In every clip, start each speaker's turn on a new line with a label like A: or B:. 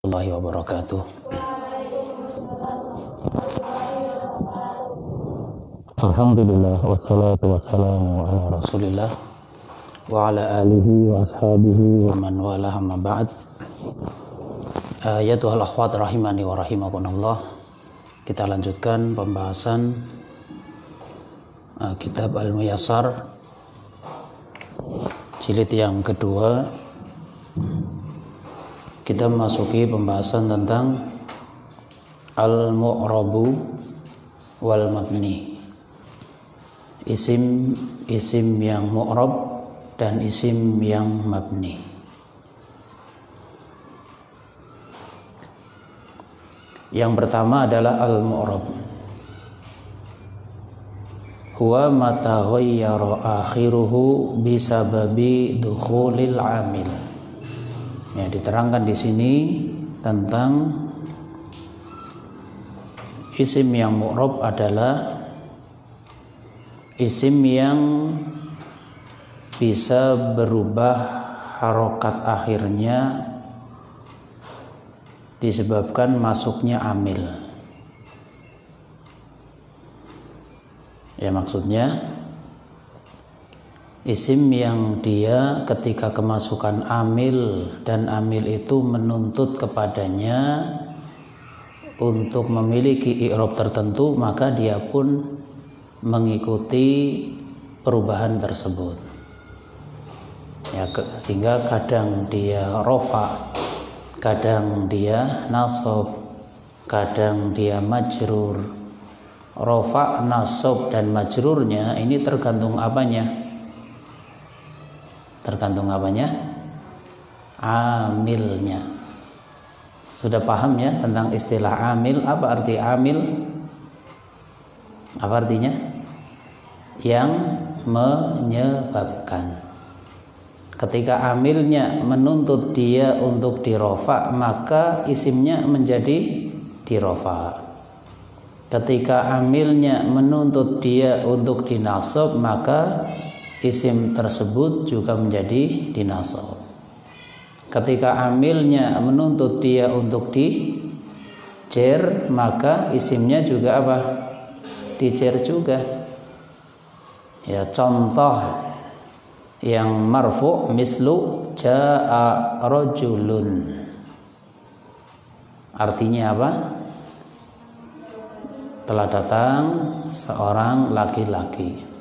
A: warahmatullahi wabarakatuh. Alhamdulillah wassalatu wassalamu ala Rasulillah wa ala alihi wa ashabihi wa man wala amma ba'd. Ya Tuhal akhwat rahimani wa rahimakumullah. Kita lanjutkan pembahasan kitab Al-Muyassar jilid yang kedua. Kita memasuki pembahasan tentang al-mu'rabu wal mabni. Isim yang mu'rab dan isim yang mabni. Yang pertama adalah al-mu'rab. Huwa ma taghayyara akhiruhu bisababi dukhulil amil. Ya, diterangkan di sini tentang isim yang mu'rab adalah isim yang bisa berubah harokat akhirnya disebabkan masuknya amil. Ya, maksudnya isim yang dia ketika kemasukan amil dan amil itu menuntut kepadanya untuk memiliki i'rab tertentu, maka dia pun mengikuti perubahan tersebut. Ya, sehingga kadang dia rofa, kadang dia nasab, kadang dia majrur. Rofa, nasab dan majrurnya ini tergantung apanya? Tergantung apanya? Amilnya. Sudah paham ya tentang istilah amil? Apa arti amil? Apa artinya? Yang menyebabkan. Ketika amilnya menuntut dia untuk dirofa, maka isimnya menjadi dirofa. Ketika amilnya menuntut dia untuk dinasab, maka isim tersebut juga menjadi dinasab. Ketika amilnya menuntut dia untuk dijer, maka isimnya juga apa? Dijer juga. Ya, contoh yang marfu mislu jaa rajulun. Artinya apa? Telah datang seorang laki-laki.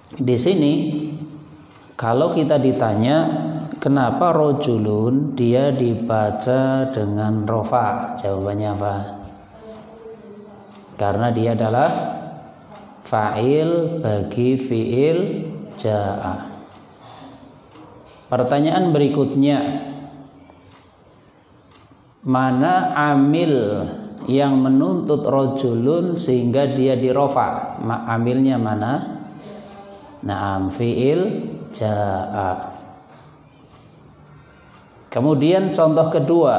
A: Di sini kalau kita ditanya kenapa rojulun dia dibaca dengan rofa, jawabannya apa? Karena dia adalah fa'il bagi fi'il ja'a. Pertanyaan berikutnya, mana amil yang menuntut rojulun sehingga dia dirofa? Amilnya mana? Naam, fi'il ja'a. Kemudian contoh kedua,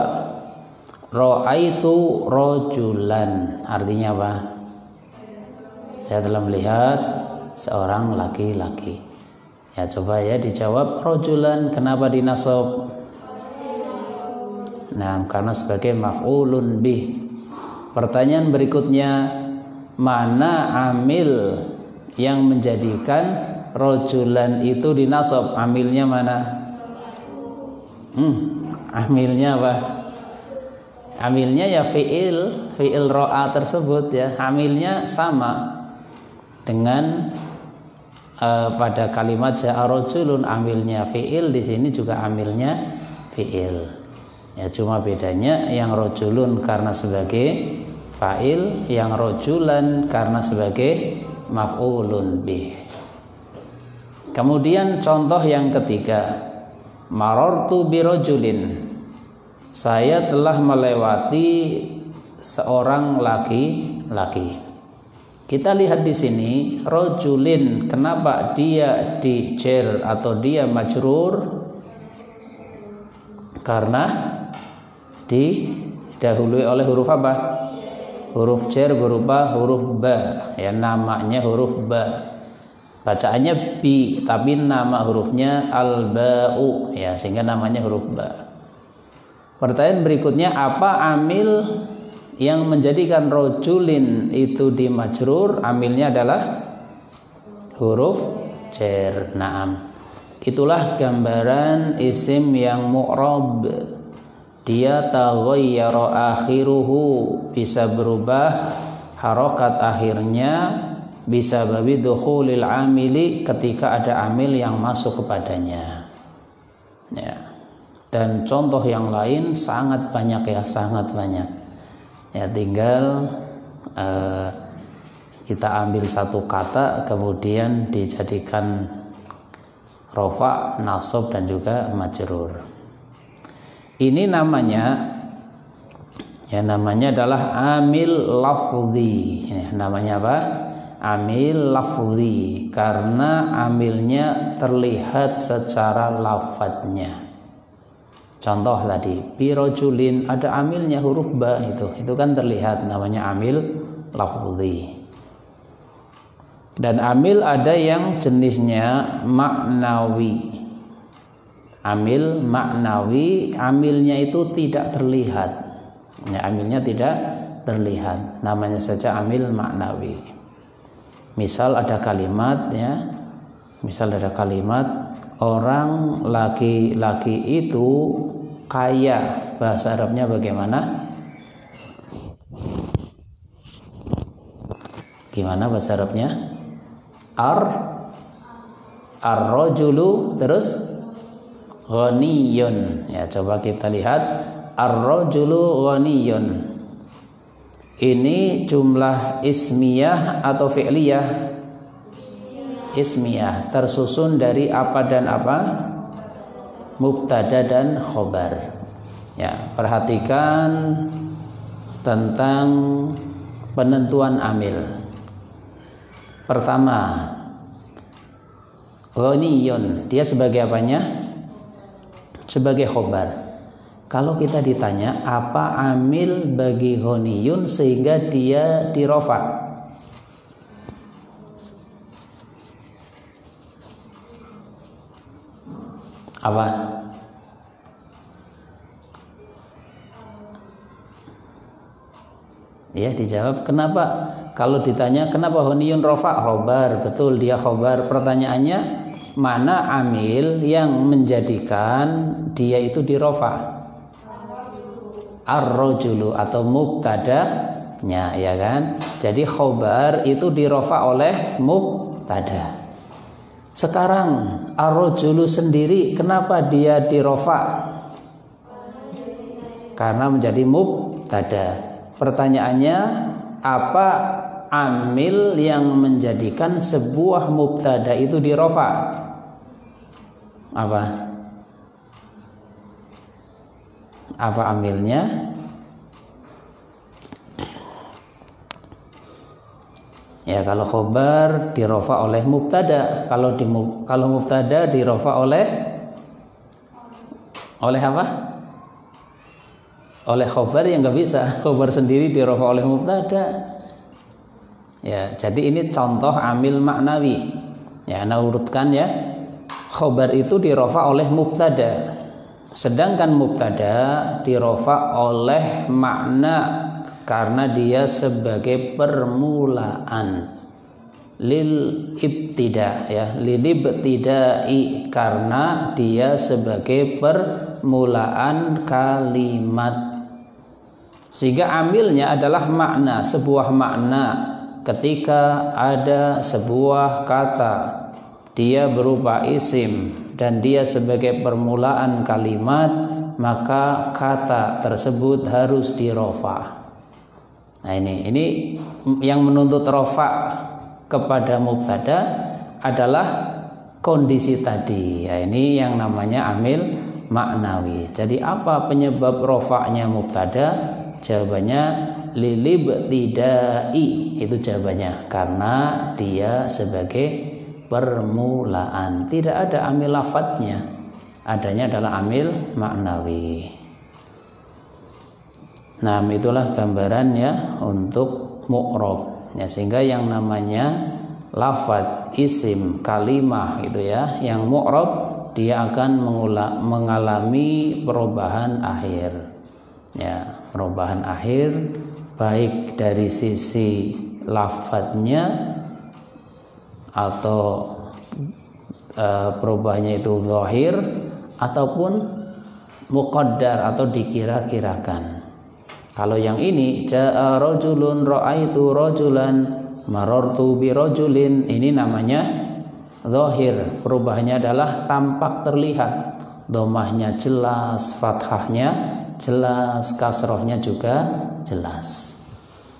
A: ra'aitu rojulan. Artinya apa? Saya telah melihat seorang laki-laki. Ya, coba ya dijawab. Rojulan kenapa dinasab? Nah, karena sebagai maf'ulun bih. Pertanyaan berikutnya, mana amil yang menjadikan rojulan itu dinasab? Amilnya mana? Amilnya apa? Amilnya ya fi'il ro'a tersebut ya. Amilnya sama dengan pada kalimat ja'a rajulun, amilnya fi'il, di sini juga amilnya fi'il. Ya, cuma bedanya yang rajulun karena sebagai fa'il, yang rajulan karena sebagai maf'ulun bih. Kemudian contoh yang ketiga, marartu birajulin. Saya telah melewati seorang laki-laki. Kita lihat di sini rajulin, kenapa dia dijer atau dia majrur? Karena didahului oleh huruf apa? Huruf jar berupa huruf ba. Ya, namanya huruf ba. Bacaannya bi, tapi nama hurufnya al-ba'u, ya, sehingga namanya huruf ba. Pertanyaan berikutnya, apa amil yang menjadikan rojulin itu di majrur? Amilnya adalah huruf jar. Naam. Itulah gambaran isim yang mu'rab. Dia taghayyara akhiruhu, bisa berubah harokat akhirnya, bisa babi dukhulil amili, ketika ada amil yang masuk kepadanya. Ya. Dan contoh yang lain sangat banyak ya, sangat banyak. Ya, tinggal kita ambil satu kata kemudian dijadikan rofa, nasab dan juga majrur. Ini namanya adalah amil lafzi. Ya, namanya apa? Amil lafzi, karena amilnya terlihat secara lafadznya. Contoh tadi, birojulin, ada amilnya huruf ba, itu kan terlihat, namanya amil lafzi. Dan amil ada yang jenisnya maknawi. Amil maknawi, amilnya itu tidak terlihat. Ya, amilnya tidak terlihat, namanya saja amil maknawi. Misal ada kalimat ya, orang laki-laki itu kaya. Bahasa Arabnya bagaimana? Gimana bahasa Arabnya? Ar-rajulu, terus ghaniyun. Ya, coba kita lihat ar-rajulu ghaniyun. Ini jumlah ismiyah atau fi'liyah? Ismiyah, tersusun dari apa dan apa? Mubtada dan khobar. Ya, perhatikan tentang penentuan amil. Pertama, ghaniyun, dia sebagai apanya? Sebagai khobar. Kalau kita ditanya apa amil bagi ghaniyun sehingga dia dirofa? Apa? Ya, dijawab. Kenapa? Kalau ditanya kenapa ghaniyun rofa? Khobar, betul dia khobar. Pertanyaannya, mana amil yang menjadikan dia itu dirofa? Ar-rajulu atau mubtadanya, ya kan? Jadi khobar itu dirofa oleh mubtada. Sekarang ar-rajulu sendiri, kenapa dia dirofa? Karena menjadi mubtada. Pertanyaannya, apa amil yang menjadikan sebuah mubtada itu dirofa? Apa? Apa amilnya? Ya, kalau khobar dirofa oleh mubtada, kalau mubtada dirofa oleh apa? Oleh khobar yang nggak bisa. Khobar sendiri dirofa oleh mubtada. Ya, jadi ini contoh amil maknawi. Ya, nah urutkan ya. Khobar itu dirofa oleh mubtada, sedangkan mubtada dirofa oleh makna karena dia sebagai permulaan, lil ibtida, ya, lil ibtidai, karena dia sebagai permulaan kalimat, sehingga amilnya adalah makna, sebuah makna. Ketika ada sebuah kata, dia berupa isim dan dia sebagai permulaan kalimat, maka kata tersebut harus dirofa. Nah, ini yang menuntut rofa kepada mubtada adalah kondisi tadi. Ya, ini yang namanya amil maknawi. Jadi apa penyebab rofa'nya mubtada? Jawabannya lilibtidai, itu jawabannya, karena dia sebagai permulaan. Tidak ada amil lafadznya, adanya adalah amil maknawi. Nah, itulah gambarannya untuk mu'rab. Ya, sehingga yang namanya lafadz, isim, kalimah itu ya, yang mu'rab dia akan mengalami perubahan akhir. Ya, perubahan akhir baik dari sisi lafadznya atau perubahannya itu zahir ataupun muqaddar atau dikira-kirakan. Kalau yang ini jaa rajulun ra'aitu rajulan marartu bi rajulin, ini namanya zahir. Perubahannya adalah tampak terlihat. Dhammahnya jelas, fathahnya jelas, kasrohnya juga jelas.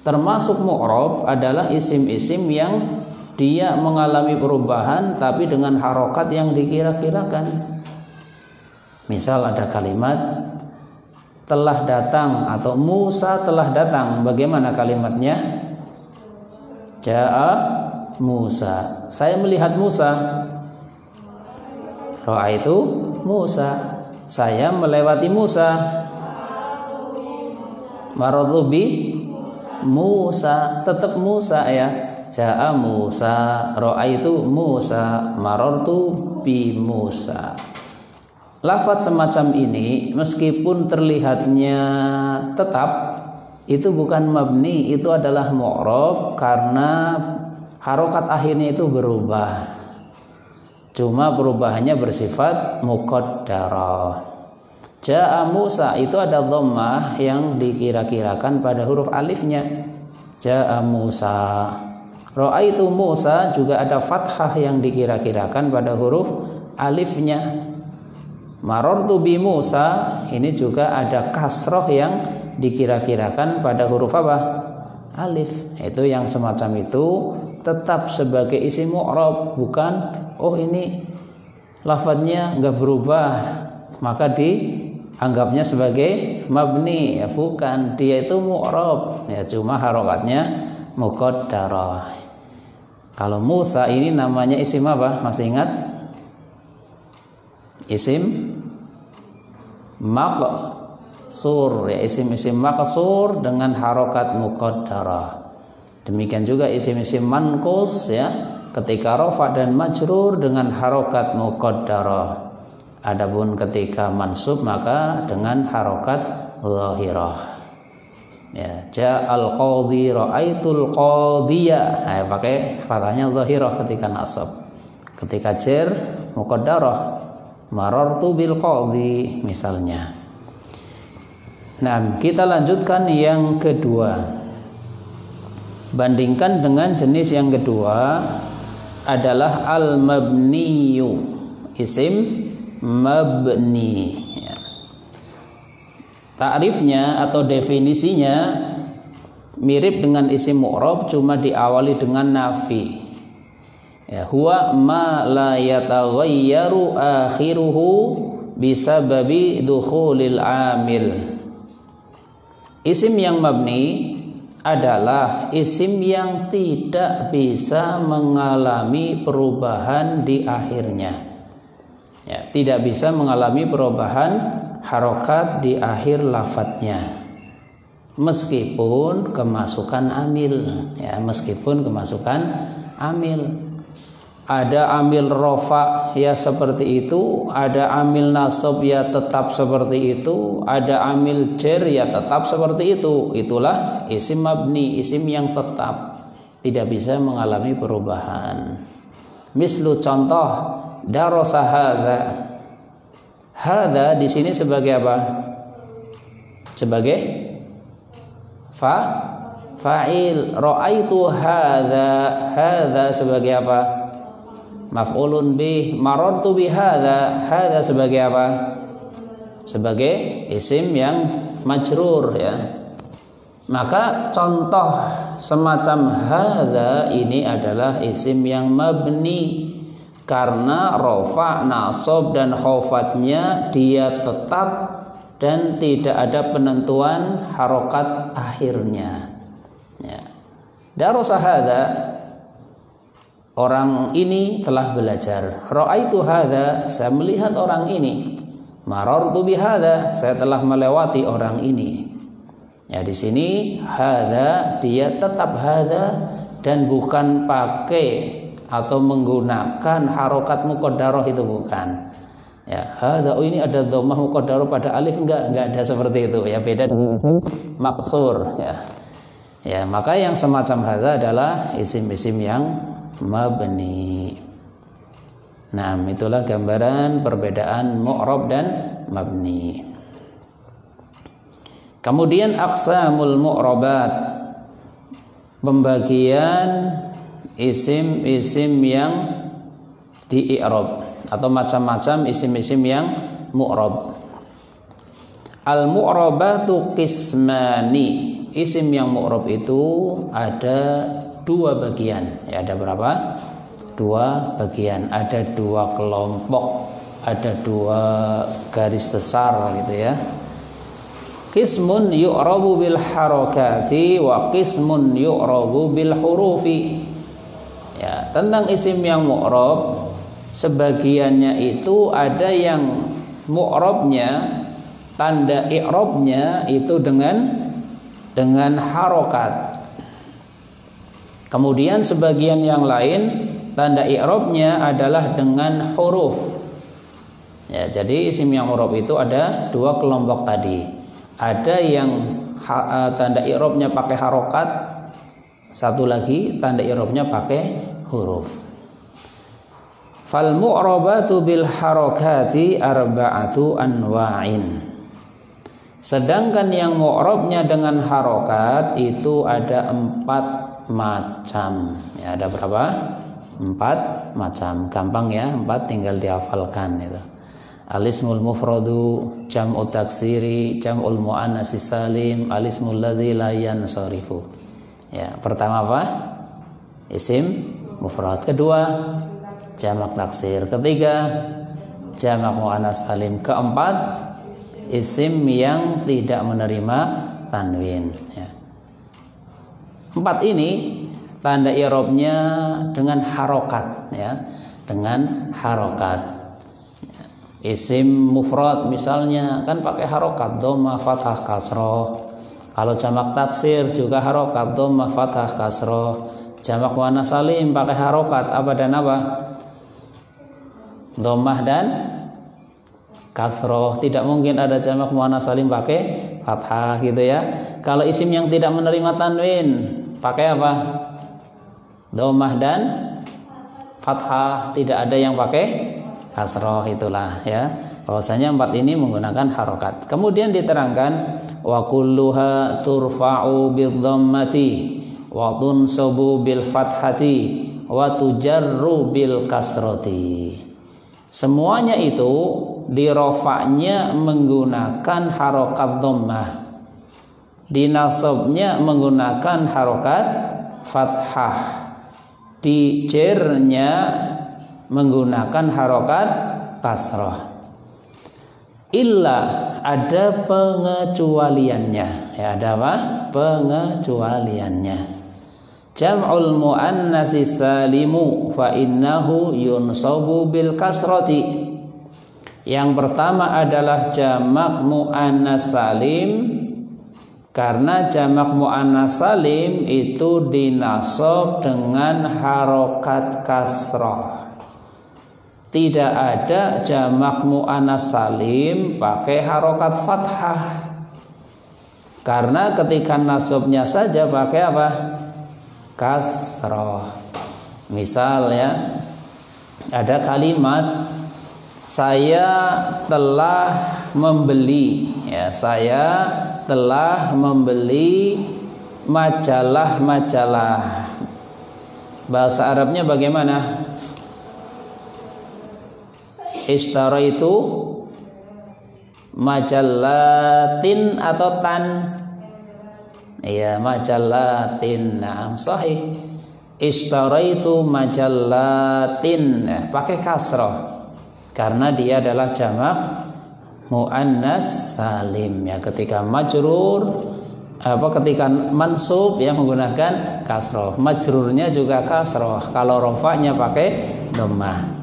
A: Termasuk mu'rab adalah isim-isim yang dia mengalami perubahan tapi dengan harokat yang dikira-kirakan. Misal ada kalimat telah datang atau Musa telah datang. Bagaimana kalimatnya? Ja'a Musa. Saya melihat Musa. Ra'aitu Musa. Saya melewati Musa. Marartu bi Musa. Tetap Musa ya. Ja'a Musa, ra'aitu Musa, marartu bi Musa. Lafadz semacam ini meskipun terlihatnya tetap, itu bukan mabni, itu adalah mu'rab karena harokat akhirnya itu berubah. Cuma perubahannya bersifat muqaddarah. Ja'a Musa itu ada dhammah yang dikira-kirakan pada huruf alifnya. Ja'a Musa. Ra'aitu Musa juga ada fathah yang dikira-kirakan pada huruf alifnya. Marartu bi Musa ini juga ada kasroh yang dikira-kirakan pada huruf apa? Alif. Itu yang semacam itu tetap sebagai isim mu'rab, bukan oh ini lafadznya enggak berubah maka dianggapnya sebagai mabni, ya bukan, dia itu mu'rab ya, cuma harokatnya muqaddarah. Kalau Musa ini namanya isim apa? Masih ingat? Isim maqsur ya, isim-isim maqsur dengan harokat muqaddarah. Demikian juga isim-isim manqus ya, ketika rafa dan majrur dengan harokat muqaddarah. Adapun ketika mansub maka dengan harokat zahirah. Ya, ja'al qadhi ra'aitul qadhiya. Nah, pakai fathahnya zahirah ketika nasab. Ketika jar muqaddarah. Marartu bil qadhi misalnya. Nah, kita lanjutkan yang kedua. Bandingkan dengan jenis yang kedua adalah al-mabniyu, isim mabni. Ya. Ta'rifnya atau definisinya mirip dengan isim mu'rab, cuma diawali dengan nafi. Ya, huwa ma la yataghayyaru akhiruhu bisababi dukhulil amil. Isim yang mabni adalah isim yang tidak bisa mengalami perubahan di akhirnya. Ya, tidak bisa mengalami perubahan harokat di akhir lafadznya. Meskipun kemasukan amil, ya, meskipun kemasukan amil. Ada amil rofa ya seperti itu, ada amil nasab ya tetap seperti itu, ada amil jar ya tetap seperti itu. Itulah isim mabni, isim yang tetap, tidak bisa mengalami perubahan. Mislu contoh, darasa hadza. Hadza di sini sebagai apa? Sebagai fa'il. Ra'aitu hadza. Hadza sebagai apa? Maf'ulun bih. Marartu bi hadza. Hadza sebagai apa? Sebagai isim yang majrur ya. Maka contoh semacam hadza ini adalah isim yang mabni karena rafa, nasab dan khofatnya dia tetap dan tidak ada penentuan harokat akhirnya. Ya. Darasa hadza, orang ini telah belajar. Ra'aitu hadza, saya melihat orang ini. Marartu bi hadza, saya telah melewati orang ini. Ya, di sini hadza dia tetap hadza dan bukan pakai atau menggunakan harokat muqaddarah, itu bukan. Ya, hadza ini ada dhammah muqaddarah pada alif, enggak ada seperti itu ya, beda dengan isim maksur ya. Ya, maka yang semacam hadza adalah isim-isim yang mabni. Nah, itulah gambaran perbedaan mu'rab dan mabni. Kemudian aqsamul mu'rabat, pembagian isim-isim yang di i'rab atau macam-macam isim-isim yang mu'rab. Al mu'rabatu qismani, isim yang mu'rab itu ada dua bagian. Ya, ada berapa? Dua bagian, ada dua kelompok, ada dua garis besar gitu ya. Qismun yu'rabu bil harakati wa qismun yu'rabu bil hurufi. Ya, tentang isim yang mu'rab, sebagiannya itu ada yang mu'rabnya, tanda i'rabnya itu dengan harokat. Kemudian sebagian yang lain tanda i'rabnya adalah dengan huruf. Ya, jadi isim yang mu'rab itu ada dua kelompok tadi. Ada yang tanda i'rabnya pakai harokat, satu lagi tanda i'rabnya pakai huruf. Fal mu'rabatu bil harakati arba'atu anwa'in. Sedangkan yang mu'rabnya dengan harokat itu ada 4 macam. Ya, ada berapa? 4 macam. Gampang ya, 4 tinggal dihafalkan itu. Alismul mufradu, jam'u taksiri, jam'ul muannats salim, alismul ladzi la yansarifu. Ya, pertama apa? Isim mufrad. Kedua, jamak taksir. Ketiga, jamak muannats salim. Keempat, isim yang tidak menerima tanwin ya. 4 ini tanda i'rabnya dengan harokat ya, dengan harokat. Isim mufrad misalnya kan pakai harokat, dhammah, fathah, kasroh. Kalau jamak taksir juga harokat, dhammah, fathah, kasroh. Jamak muannats salim pakai harokat, apa dan apa? Dhammah dan kasroh. Tidak mungkin ada jamak muannats salim pakai fathah gitu ya. Kalau isim yang tidak menerima tanwin pakai apa? Dhammah dan fathah, tidak ada yang pakai kasroh, itulah ya. Bahwasanya 4 ini menggunakan harokat. Kemudian diterangkan wa kulluha turfa'u bidhammati wa tunsabu bil fathati wa tujarru bil kasrati. Semuanya itu dirofaknya menggunakan harokat dhammah, dinasabnya menggunakan harokat fathah, dijernya menggunakan harokat kasroh. Illa, ada pengecualiannya ya. Ada apa? Pengecualiannya. Jam'ul muannats salimu fa innahu yunsabu bil kasrati. Yang pertama adalah jamak muannats salim, karena jamak muannats salim itu dinasab dengan harokat kasroh. Tidak ada jamak muannats salim pakai harokat fathah, karena ketika nasabnya saja pakai apa? Kasroh. Misal ya, ada kalimat saya telah membeli ya, saya telah membeli majalah-majalah. Bahasa Arabnya bagaimana? Ishtaraitu majallatin atau tan? Iya, majallatin. Naam, sahih. Ishtaraitu majallatin, pakai kasroh karena dia adalah jamak muannats salim ya. Ketika majrur ketika mansub ya menggunakan kasroh, majrurnya juga kasroh. Kalau rofa'nya pakai dhammah.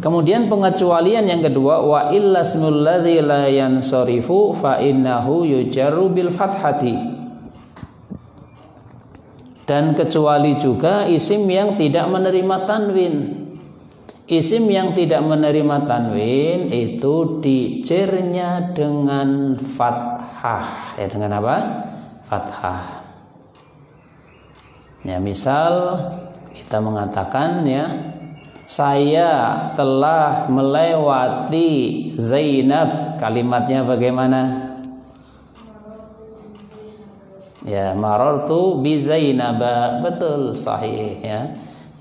A: Kemudian pengecualian yang kedua, wa illa ismul ladzi la yansarifu fa innahu yujarru bil fathati. Dan kecuali juga isim yang tidak menerima tanwin. Isim yang tidak menerima tanwin itu dicirnya dengan fathah. Ya, dengan apa? Fathah. Ya, misal kita mengatakan ya, saya telah melewati Zainab. Kalimatnya bagaimana? Ya, marartu bi Zainaba. Betul, sahih ya.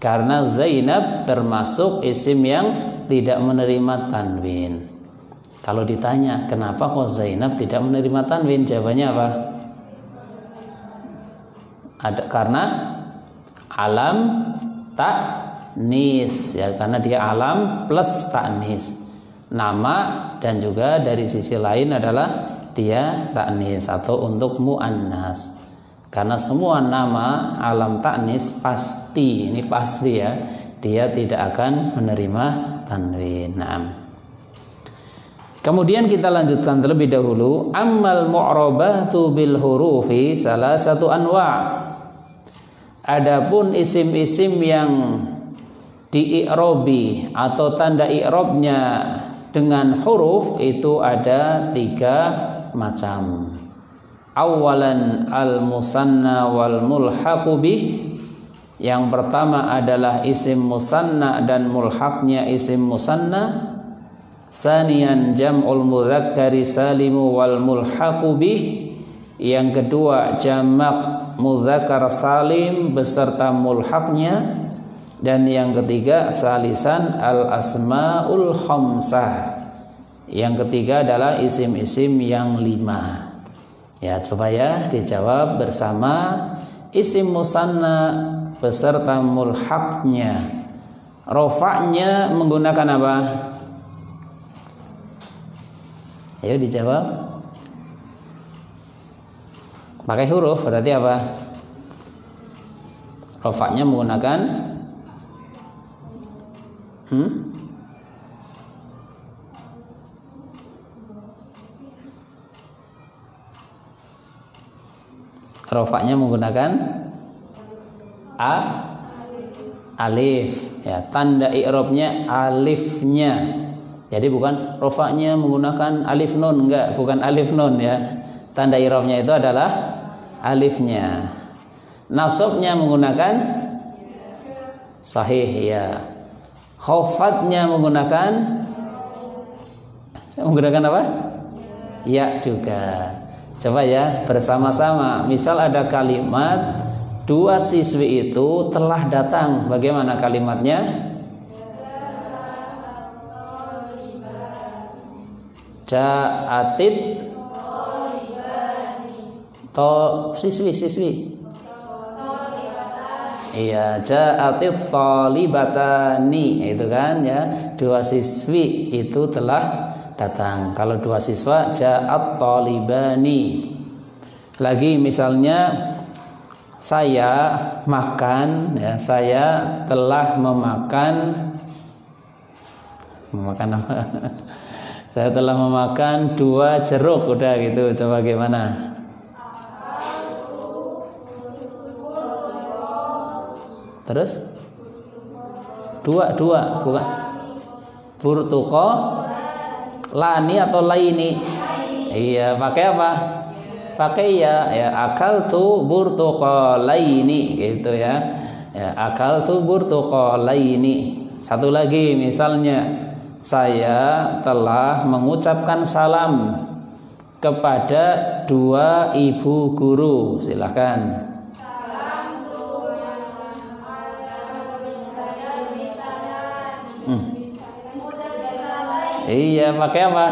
A: Karena Zainab termasuk isim yang tidak menerima tanwin. Kalau ditanya, kenapa kok Zainab tidak menerima tanwin? Jawabannya apa? Karena alam ta'nis ya, karena dia alam plus ta'nis. Nama dan juga dari sisi lain adalah dia ta'nis atau untuk mu'annas. Karena semua nama alam ta'nis pasti, ini pasti ya, dia tidak akan menerima tanwin. Naam. Kemudian kita lanjutkan terlebih dahulu. Ammal mu'rabatu bil hurufi salah satu anwa'. Adapun isim-isim yang di-i'robi atau tanda i'robnya dengan huruf itu ada 3 macam. Awalan al-musanna wal mulhaqu bih. Yang pertama adalah isim musanna dan mulhaqnya isim musanna. Saniyan jam'ul mudzakkari salimu wal mulhaqu bih. Yang kedua jamak mudzakkar salim beserta mulhaqnya. Dan yang ketiga salisan al-asmaul khamsah. Yang ketiga adalah isim-isim yang 5. Ya, coba ya dijawab bersama. Isim musanna beserta mulhaqnya, rofa'nya menggunakan apa? Ayo dijawab. Pakai huruf berarti apa? Rofa'nya menggunakan rofa'nya menggunakan alif ya, tanda i'robnya alifnya. Jadi bukan rofa'nya menggunakan alif nun, enggak, bukan alif nun ya. Tanda i'robnya itu adalah alifnya. Nasabnya menggunakan sahih ya. Khofatnya menggunakan apa? Ya juga. Coba ya bersama-sama. Misal ada kalimat 2 siswi itu telah datang. Bagaimana kalimatnya? Ja'atit siswi. Iya, ja'atit thalibatani. Itu kan ya, 2 siswi itu telah datang. Kalau 2 siswa ja'at talibani. Lagi misalnya saya makan ya, saya telah memakan apa? Saya telah memakan 2 jeruk, udah gitu. Coba gimana? Terus 2 bukan burtuko lani atau laini? Iya, pakai apa? Pakai ya akaltu burtuqalaini gitu ya. Ya, akaltu burtuqalaini. Satu lagi misalnya saya telah mengucapkan salam kepada 2 ibu guru. Silakan. Iya, pakai apa?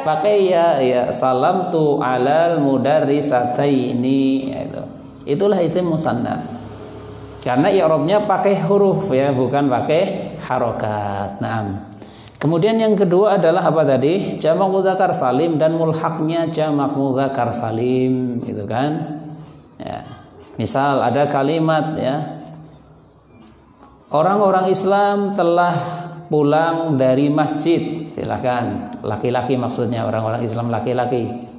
A: Pakai ya salam tu alal mudarrisataini itu. Itulah isim musanna. Karena i'rabnya pakai huruf ya, bukan pakai harokat. Naam. Kemudian yang kedua adalah apa tadi? Jamak mudzakkar salim dan mulhaqnya jamak mudzakkar salim, gitu kan? Ya. Misal ada kalimat ya. Orang-orang Islam telah pulang dari masjid. Silahkan. Laki-laki maksudnya, orang-orang Islam laki-laki.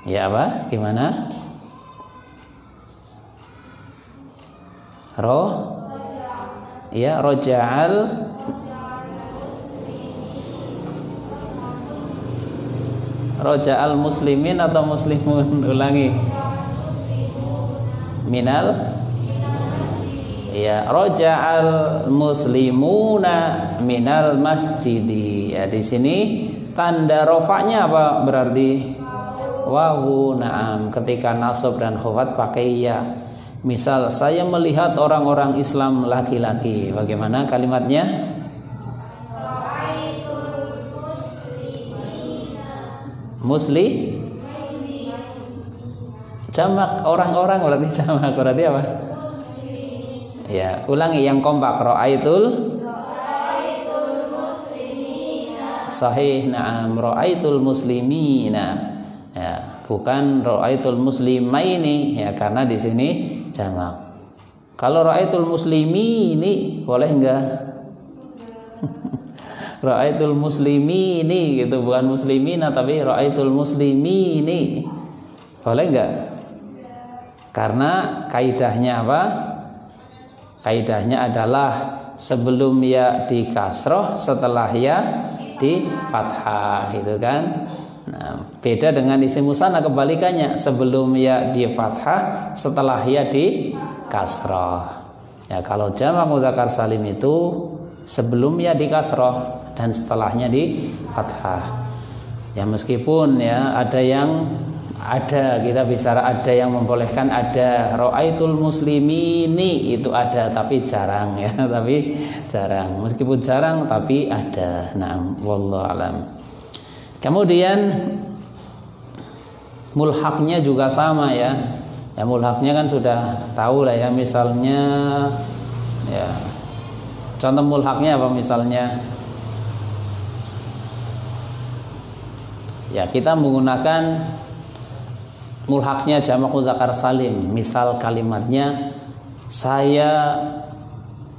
A: Ya apa? Gimana? Roja'al muslimin atau muslimun? Ulangi. Minal. Ya, roja'al muslimuna minal masjidi. Ya, di sini tanda rofaknya apa berarti? Wawu. Naam. Ketika nasab dan khafat pakai ya. Misal saya melihat orang-orang Islam laki-laki. Bagaimana kalimatnya? Musli. Jamak orang-orang berarti jamak berarti apa? Ya, ulangi yang kompak. Ra'aitul muslimina. Sahih, na'am. Ra'aitul muslimina. Ya, bukan ra'aitul muslimaini ya, karena di sini jamak. Kalau ra'aitul muslimini boleh enggak? Ra'aitul muslimini gitu, bukan muslimina tapi ra'aitul muslimini. Boleh enggak? Karena kaidahnya apa? Kaidahnya adalah sebelum ya di kasroh, setelah ya di fathah, gitu kan? Nah, beda dengan isim musanna kebalikannya, sebelum ya di fathah, setelah ya di kasroh. Ya, kalau jamak mudzakkar salim itu sebelum ya di kasroh dan setelahnya di fathah. Ya, meskipun ya kita bicara ada yang membolehkan, ada ra'aitul muslimini itu ada tapi jarang ya, tapi jarang. Meskipun jarang tapi ada. Nah, wallahu alam. Kemudian mulhaknya juga sama ya. Ya, mulhaknya kan sudah tahu lah ya, misalnya ya. Contoh mulhaknya apa misalnya? Ya, kita menggunakan mulhaknya jamak mudzakkar salim. Misal kalimatnya, saya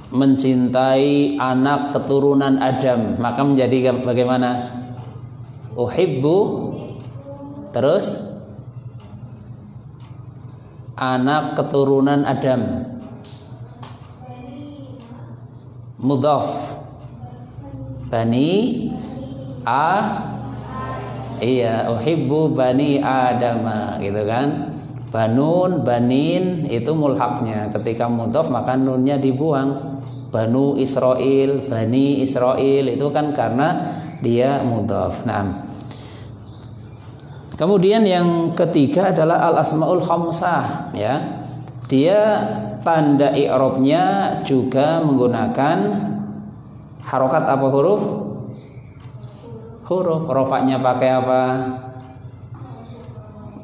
A: mencintai anak keturunan Adam, maka menjadi bagaimana? Uhibbu, terus anak keturunan Adam, mudhaf, bani iya, uhibbu bani Adama, gitu kan? Banun, banin itu mulhaknya. Ketika mudhaf maka nunnya dibuang. Banu Israil, bani Israil itu kan karena dia mudhaf. Nah, kemudian yang ketiga adalah al asmaul khamsah ya. Dia tanda i'rabnya juga menggunakan harokat apa huruf? Huruf. Rofaknya pakai apa?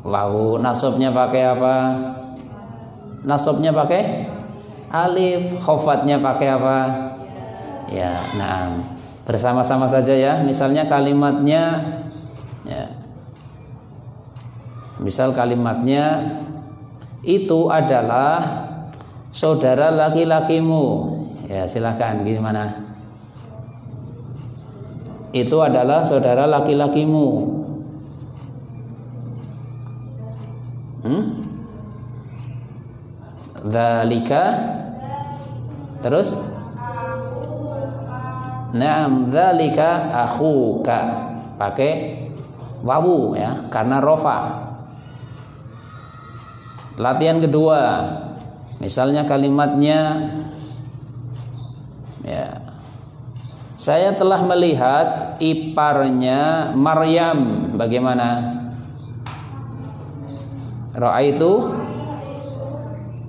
A: Wawu. Nasabnya pakai apa? Nasabnya pakai alif. Khofatnya pakai apa? Ya, nah, bersama-sama saja ya. Misalnya kalimatnya ya. Misal kalimatnya, itu adalah saudara laki-lakimu. Ya, silakan gimana? Itu adalah saudara laki-lakimu. Dzalika, terus na'am, dzalika akhuka, pakai wawu ya, karena rofa. Latihan kedua, misalnya kalimatnya ya, saya telah melihat iparnya Maryam. Bagaimana? Ra'aitu,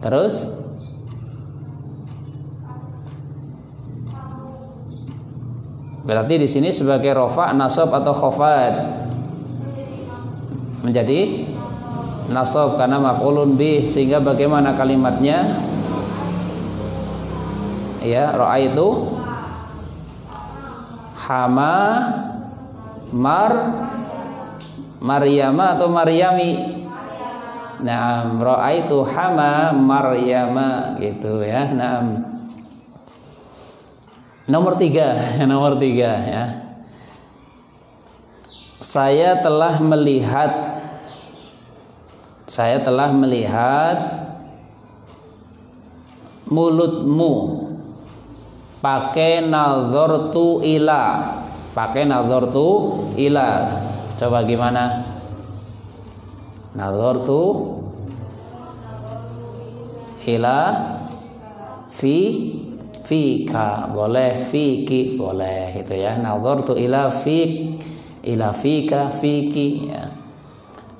A: terus berarti di sini sebagai rofa, nasab atau khafat? Menjadi nasab karena maf'ulun bih, sehingga bagaimana kalimatnya? Ya, ra'aitu hama Maryama atau Maryami. Naam, ra'aitu hama Maryama, gitu ya. Naam. Nomor 3 ya. Saya telah melihat mulutmu pakai nazartu ila. Pakai nazartu ila. Coba gimana? Nazartu ila fika boleh, fiki boleh gitu ya. Nazartu ila fika fiki ya.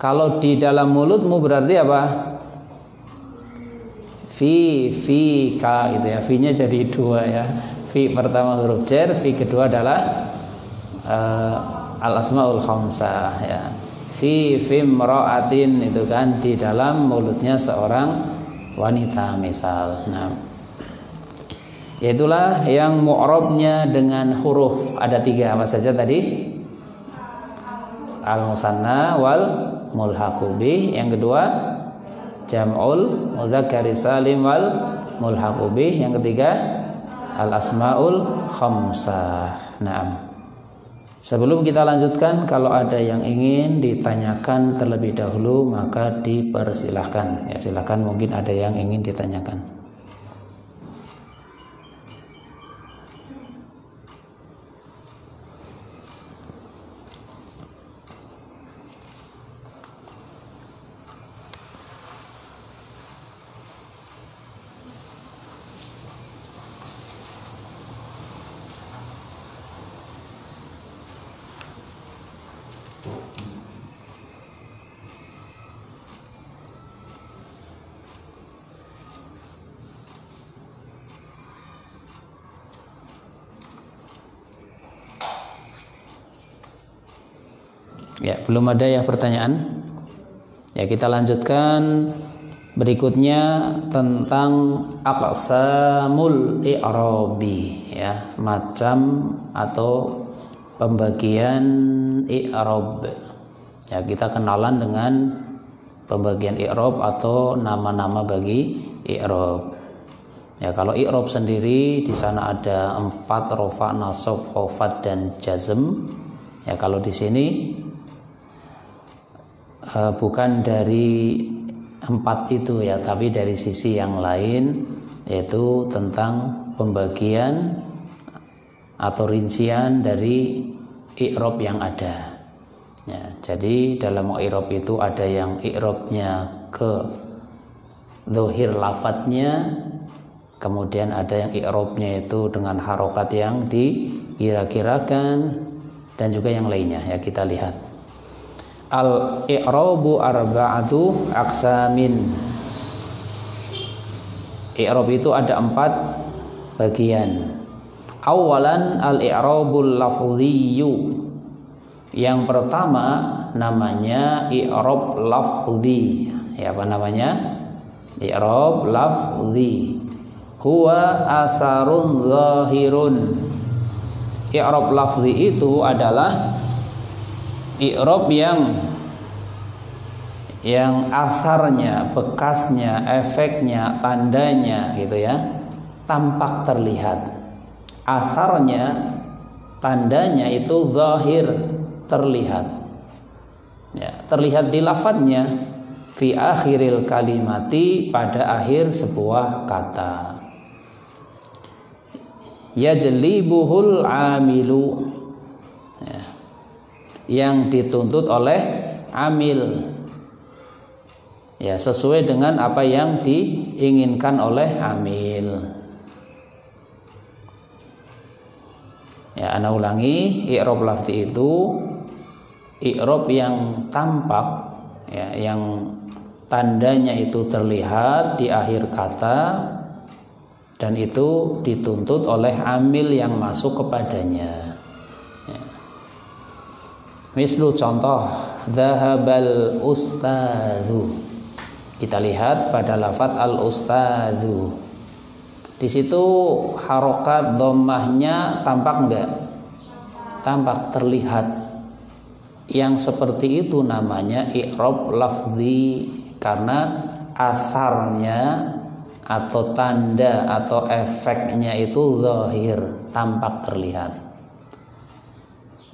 A: Kalau di dalam mulutmu berarti apa? Fika gitu ya. Fi-nya jadi dua ya. Fi pertama huruf jar, fi kedua adalah al asmaul khamsah ya. Fi fimra'atin itu kan di dalam mulutnya seorang wanita misal. Nah, itulah yang mu'rabnya dengan huruf ada 3 apa saja tadi? Al musanna wal mulhaqu bih. Yang kedua jam'ul mudzakkari salim wal mulhaqu bih. Yang ketiga al asmaul khamsah. Naam. Sebelum kita lanjutkan, kalau ada yang ingin ditanyakan terlebih dahulu maka dipersilahkan. Ya, silakan, mungkin ada yang ingin ditanyakan. Ya, belum ada ya pertanyaan. Ya, kita lanjutkan berikutnya tentang aqsamul i'rabi ya, macam atau pembagian i'rab. Ya, kita kenalan dengan pembagian i'rab atau nama-nama bagi i'rab. Ya, kalau i'rab sendiri di sana ada 4 rafa, nasab, khafad dan jazm. Ya, kalau di sini bukan dari 4 itu ya, tapi dari sisi yang lain, yaitu tentang pembagian atau rincian dari i'rab yang ada. Ya, jadi dalam i'rab itu ada yang i'rabnya ke dzahir lafadznya, kemudian ada yang i'rabnya itu dengan harokat yang dikira-kirakan, dan juga yang lainnya. Ya, kita lihat. Al-i'rabu arba'atu aqsamin. I'rab itu ada 4 bagian. Awalan al-i'rabul lafdhiyyu. Yang pertama namanya i'rab lafdhi. Ya, apa namanya? I'rab lafdhi. Huwa asarun zahirun. I'rab lafdhi itu adalah i'rab yang asarnya, bekasnya, efeknya, tandanya gitu ya, tampak terlihat. Asarnya, tandanya itu zahir, terlihat. Ya, terlihat di lafadznya, fi akhiril kalimati, pada akhir sebuah kata. Yajlibuhul amilu. Ya, yang dituntut oleh amil, ya, sesuai dengan apa yang diinginkan oleh amil. Ya, ana ulangi, i'rab lafzi itu i'rab yang tampak, ya, yang tandanya itu terlihat di akhir kata, dan itu dituntut oleh amil yang masuk kepadanya. Mislu contoh, zahabal ustadzu. Kita lihat pada lafadz al ustadzu. Di situ harokat dhammahnya tampak enggak? Tampak, terlihat. Yang seperti itu namanya i'rab lafzi, karena asarnya atau tanda atau efeknya itu zahir, tampak, terlihat.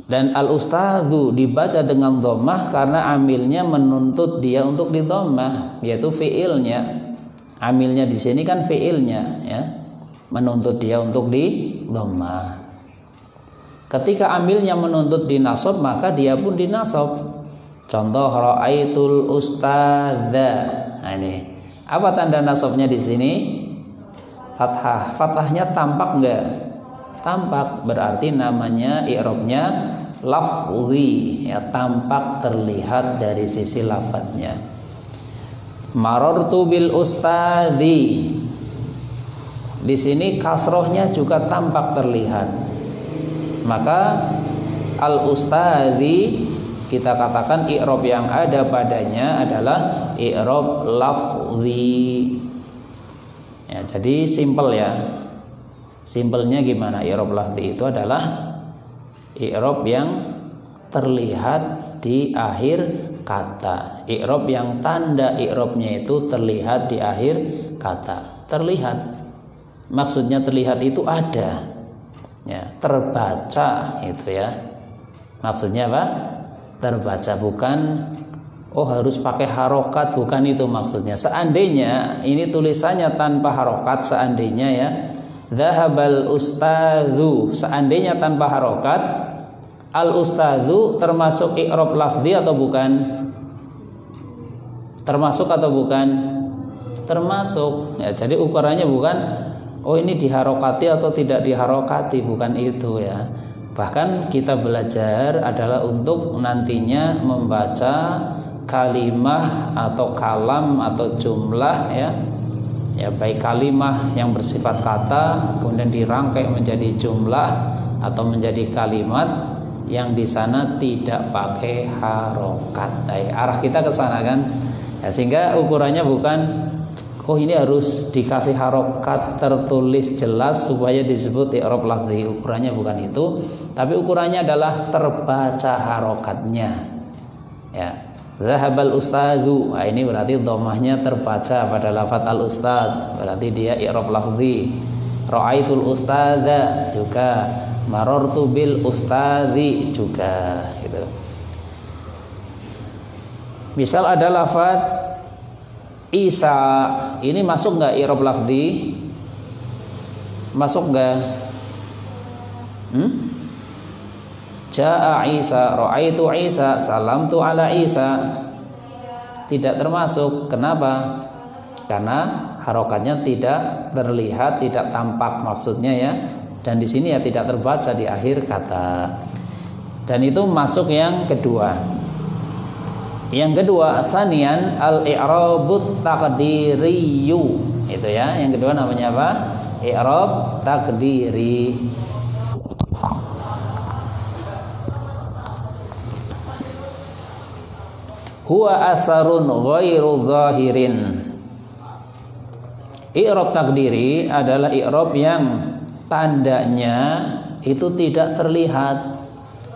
A: Dan al-ustadzu dibaca dengan dhammah karena amilnya menuntut dia untuk di dhammah, yaitu fiilnya. Amilnya di sini kan fiilnya, ya, menuntut dia untuk di dhammah. Ketika amilnya menuntut dinasab, maka dia pun dinasab. Contoh ra'aitul ustadza. Nah ini, apa tanda nasabnya di sini? Fathah. Fathahnya tampak enggak? Tampak, berarti namanya i'rabnya lafzi, ya, tampak terlihat dari sisi lafadznya. Marartu bil ustadzi. Di sini kasrohnya juga tampak terlihat. Maka al ustadzi kita katakan i'rab yang ada padanya adalah i'rab lafzi. Ya, jadi simpel ya. Simpelnya gimana? I'rab lafzi itu adalah i'rab yang terlihat di akhir kata. I'rab yang tanda i'rabnya itu terlihat di akhir kata. Terlihat. Maksudnya terlihat itu ada. Ya, terbaca itu ya. Maksudnya apa? Terbaca, bukan harus pakai harokat, bukan itu maksudnya. Seandainya ini tulisannya tanpa harokat, seandainya ya, Zahabal ustadzu, seandainya tanpa harokat, al ustadzu termasuk i'rab lafzi atau bukan? Termasuk atau bukan? Termasuk. Ya, jadi ukurannya bukan ini diharokati atau tidak diharokati, bukan itu ya. Bahkan kita belajar adalah untuk nantinya membaca kalimah atau kalam atau jumlah ya. Ya, baik kalimah yang bersifat kata kemudian dirangkai menjadi jumlah atau menjadi kalimat yang di sana tidak pakai harokat. Arah kita ke sana kan. Ya, sehingga ukurannya bukan ini harus dikasih harokat tertulis jelas supaya disebut i'rab lafzi. Ukurannya bukan itu, tapi ukurannya adalah terbaca harokatnya. Ya, zahabal ustadzu. Nah, ini berarti dhammahnya terbaca pada lafaz al ustad, berarti dia i'rab lafzi. Ra'aitul ustadza juga, marartu bil ustadzi juga gitu. Misal ada lafaz Isa, ini masuk nggak i'rab lafzi? Masuk nggak? Ja'a Isa, ra'aitu Isa, salamtu ala Isa. Tidak termasuk. Kenapa? Karena harokatnya tidak terlihat, tidak tampak maksudnya ya. Dan di sini ya tidak terbaca di akhir kata. Dan itu masuk yang kedua. Yang kedua, sanian al-i'rabut taqdiriyu. Itu ya, yang kedua namanya apa? I'rab taqdiri. Huwa asarun ghairu zahirin. I'rab taqdiri adalah i'rab yang tandanya itu tidak terlihat.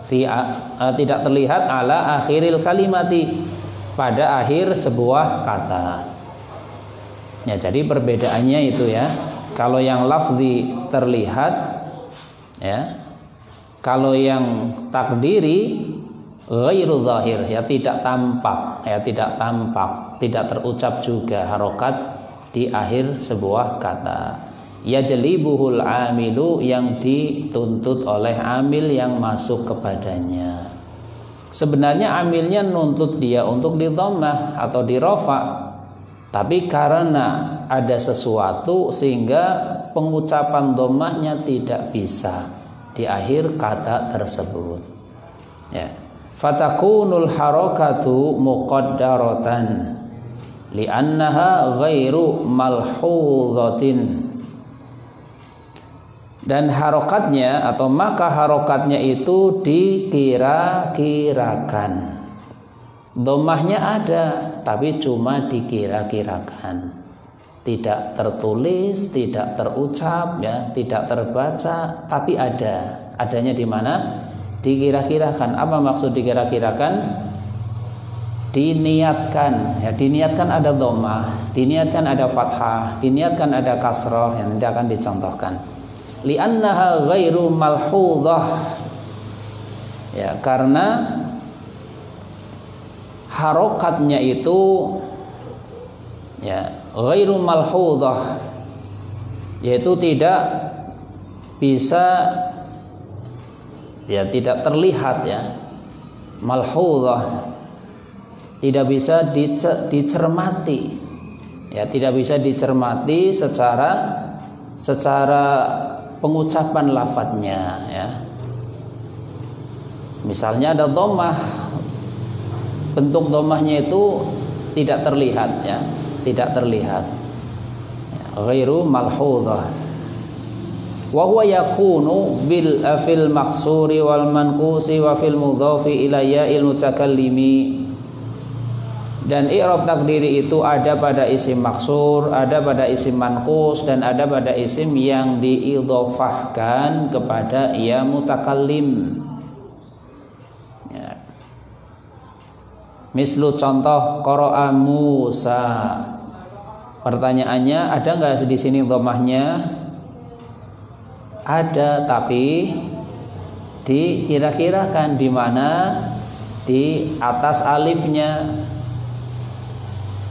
A: Tidak terlihat ala akhiril kalimati, pada akhir sebuah kata. Ya, jadi perbedaannya itu ya. Kalau yang lafzi terlihat ya. Kalau yang takdiri ghairu zahir, ya tidak tampak, tidak terucap juga harokat di akhir sebuah kata. Yajlibuhul amilu, yang dituntut oleh amil yang masuk kepadanya. Sebenarnya amilnya nuntut dia untuk di dhammah atau di rafa, tapi karena ada sesuatu sehingga pengucapan dhammahnya tidak bisa di akhir kata tersebut. Ya. Fatakunul harakatu muqaddaratan li'annaha ghairu malhudhatin. Dan harokatnya atau maka harokatnya itu dikira-kirakan. Dhammahnya ada, tapi cuma dikira-kirakan. Tidak tertulis, tidak terucap, ya, tidak terbaca, tapi ada. Adanya di mana? Dikira-kirakan. Apa maksud dikira-kirakan? Diniatkan, ya, diniatkan ada dhammah, diniatkan ada fathah, diniatkan ada kasrah, yang nanti akan dicontohkan. Li'annaha ghairu malhudhah, ya, karena harokatnya itu Ya, ghairu malhudhah, yaitu tidak bisa, ya, tidak terlihat, ya. Malhudhah, tidak bisa dicermati, ya, tidak bisa dicermati secara pengucapan lafadznya, ya. Misalnya ada dhammah, bentuk dhammahnya itu tidak terlihat, ya, tidak terlihat. Ghairu malhudhah. Wa huwa yakunu fil maksuri wal manqusi wa fil mudhafi ila ya'il mutakallimi. Dan i'rab takdiri itu ada pada isim maksur, ada pada isim manqus, dan ada pada isim yang diidhofahkan kepada ya mutakallim. Ya. Mislu contoh qara'a Musa. Pertanyaannya, ada nggak di sini dhammahnya? Ada, tapi dikira-kirakan di mana? Di atas alifnya.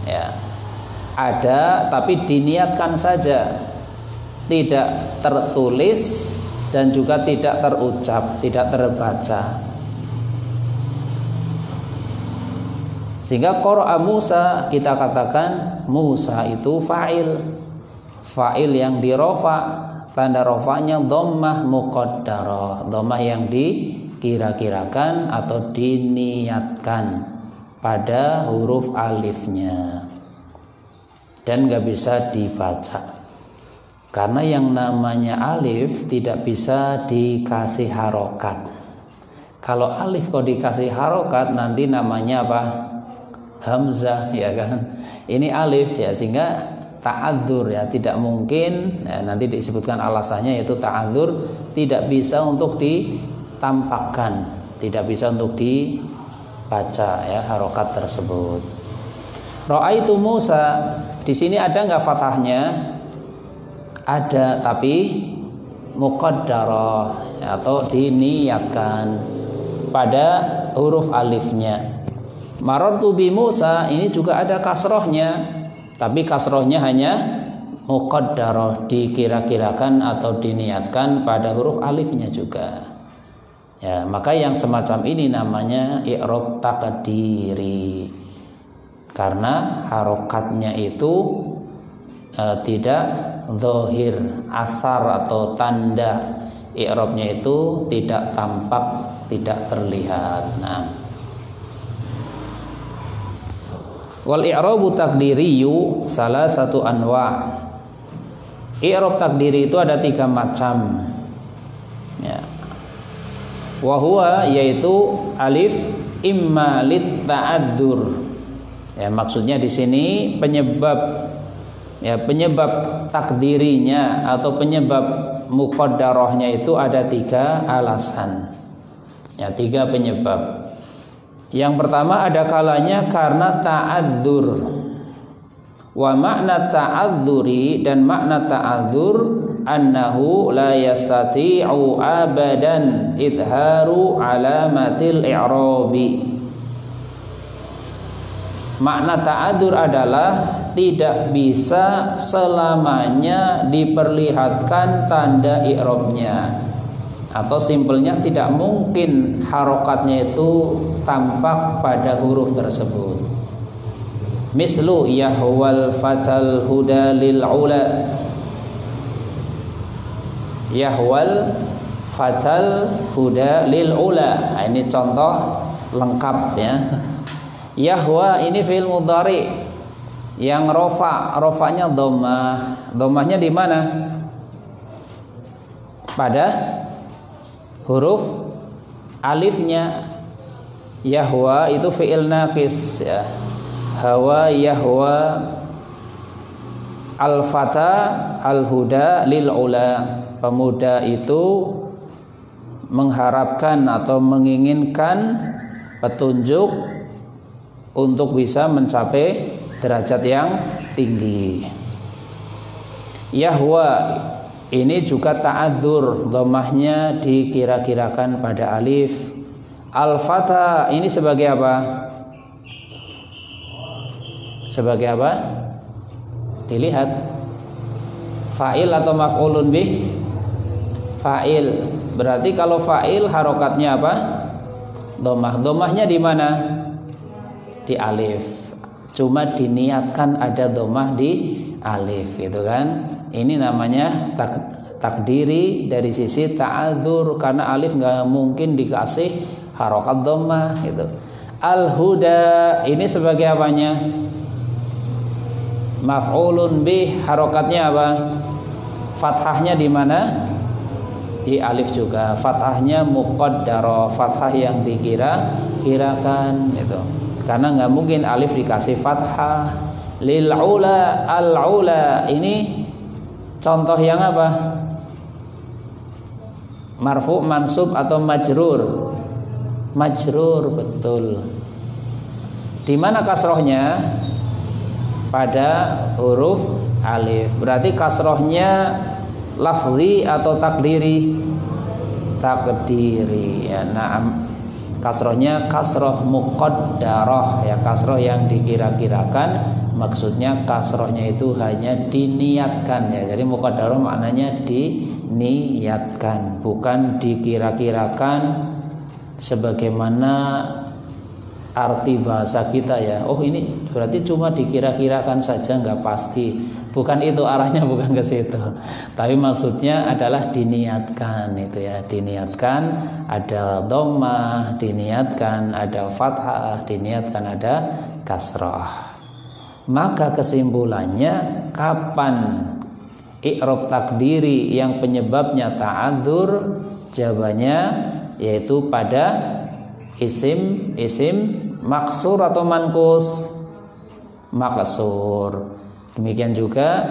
A: Ya. Ada, tapi diniatkan saja. Tidak tertulis dan juga tidak terucap, tidak terbaca. Sehingga qara'a Musa, kita katakan Musa itu fa'il. Fa'il yang dirofa. Tanda rofanya dhammah muqaddarah, dhammah yang dikira-kirakan atau diniatkan pada huruf alifnya, dan nggak bisa dibaca karena yang namanya alif tidak bisa dikasih harokat. Kalau alif kok dikasih harokat nanti namanya apa? Hamzah, ya kan? Ini alif, ya, sehingga ta'adzur, ya, tidak mungkin, ya, nanti disebutkan alasannya, yaitu ta'adzur tidak bisa untuk ditampakkan, tidak bisa untuk dibaca, ya, harokat tersebut. Ra'aitu Musa, di sini ada nggak fathahnya? Ada, tapi muqaddarah, ya, atau diniatkan pada huruf alifnya. Marartu bi Musa, ini juga ada kasrohnya, tapi kasrohnya hanya muqaddarah, dikira-kirakan atau diniatkan pada huruf alifnya juga. Ya, maka yang semacam ini namanya i'rab taqdiri. Karena harokatnya itu tidak zahir, asar atau tanda i'rabnya itu tidak tampak, tidak terlihat. Nah, wal i'rabu takdiriyu salah satu anwa. I'rab takdiri itu ada 3 macam. Ya. Wa huwa, yaitu alif imma lit ta'addur. Ya, maksudnya di sini penyebab, ya, penyebab takdirinya atau penyebab muqaddarahnya itu ada 3 alasan. Ya, 3 penyebab. Yang pertama, ada kalanya karena ta'adzur. Wa makna ta'adzuri, dan makna ta'adzur annahu la yastati'u abadan idharu alamatil i'rabi. Makna ta'adzur adalah tidak bisa selamanya diperlihatkan tanda i'rabnya, atau simpelnya tidak mungkin harokatnya itu tampak pada huruf tersebut. Mislu yahwal fatal huda lil ula. Yahwal fatal huda lil ula. Nah, ini contoh lengkap, ya. Yahwa ini fi'il mudhari yang rofanya dhammah. Dhammahnya di mana? Pada huruf alifnya. Yahwa itu fi'il naqis, ya. Hawa yahwa, al-fata al-huda lil ula. Pemuda itu mengharapkan atau menginginkan petunjuk untuk bisa mencapai derajat yang tinggi. Yahwa ini juga ta'adzur, dhammahnya dikira-kirakan pada alif. Al-fata ini sebagai apa? Sebagai apa? Dilihat fa'il atau maf'ulun bih? Fa'il. Berarti kalau fa'il harokatnya apa? Dhammah. Dhammahnya di mana? Di alif. Cuma diniatkan ada dhammah di alif gitu kan. Ini namanya takdiri dari sisi ta'adzur, karena alif nggak mungkin dikasih harokat dhammah gitu. Al-huda ini sebagai apanya? Maf'ulun bih, harokatnya apa? Fathahnya di mana? Di alif juga. Fathahnya muqaddarah, fathah yang dikira-kirakan gitu. Karena nggak mungkin alif dikasih fathah. Lil ula, al ula ini contoh yang apa? Marfu, mansub atau majrur? Majrur, betul. Di mana kasrohnya? Pada huruf alif. Berarti kasrohnya lafzi atau takdiri? Takdiri ya. Nah, kasrohnya kasroh muqaddarah ya, kasroh yang dikira-kirakan. Maksudnya kasrohnya itu hanya diniatkan ya. Jadi muqaddarah maknanya diniatkan, bukan dikira-kirakan sebagaimana arti bahasa kita ya. Oh ini berarti cuma dikira-kirakan saja, nggak pasti. Bukan itu arahnya, bukan ke situ. Tapi maksudnya adalah diniatkan itu ya. Diniatkan ada dhammah, diniatkan ada fathah, diniatkan ada kasrah. Maka kesimpulannya, kapan i'rab takdiri yang penyebabnya ta'adzur? Jawabannya yaitu pada isim maksur atau mankus? Maksur. Demikian juga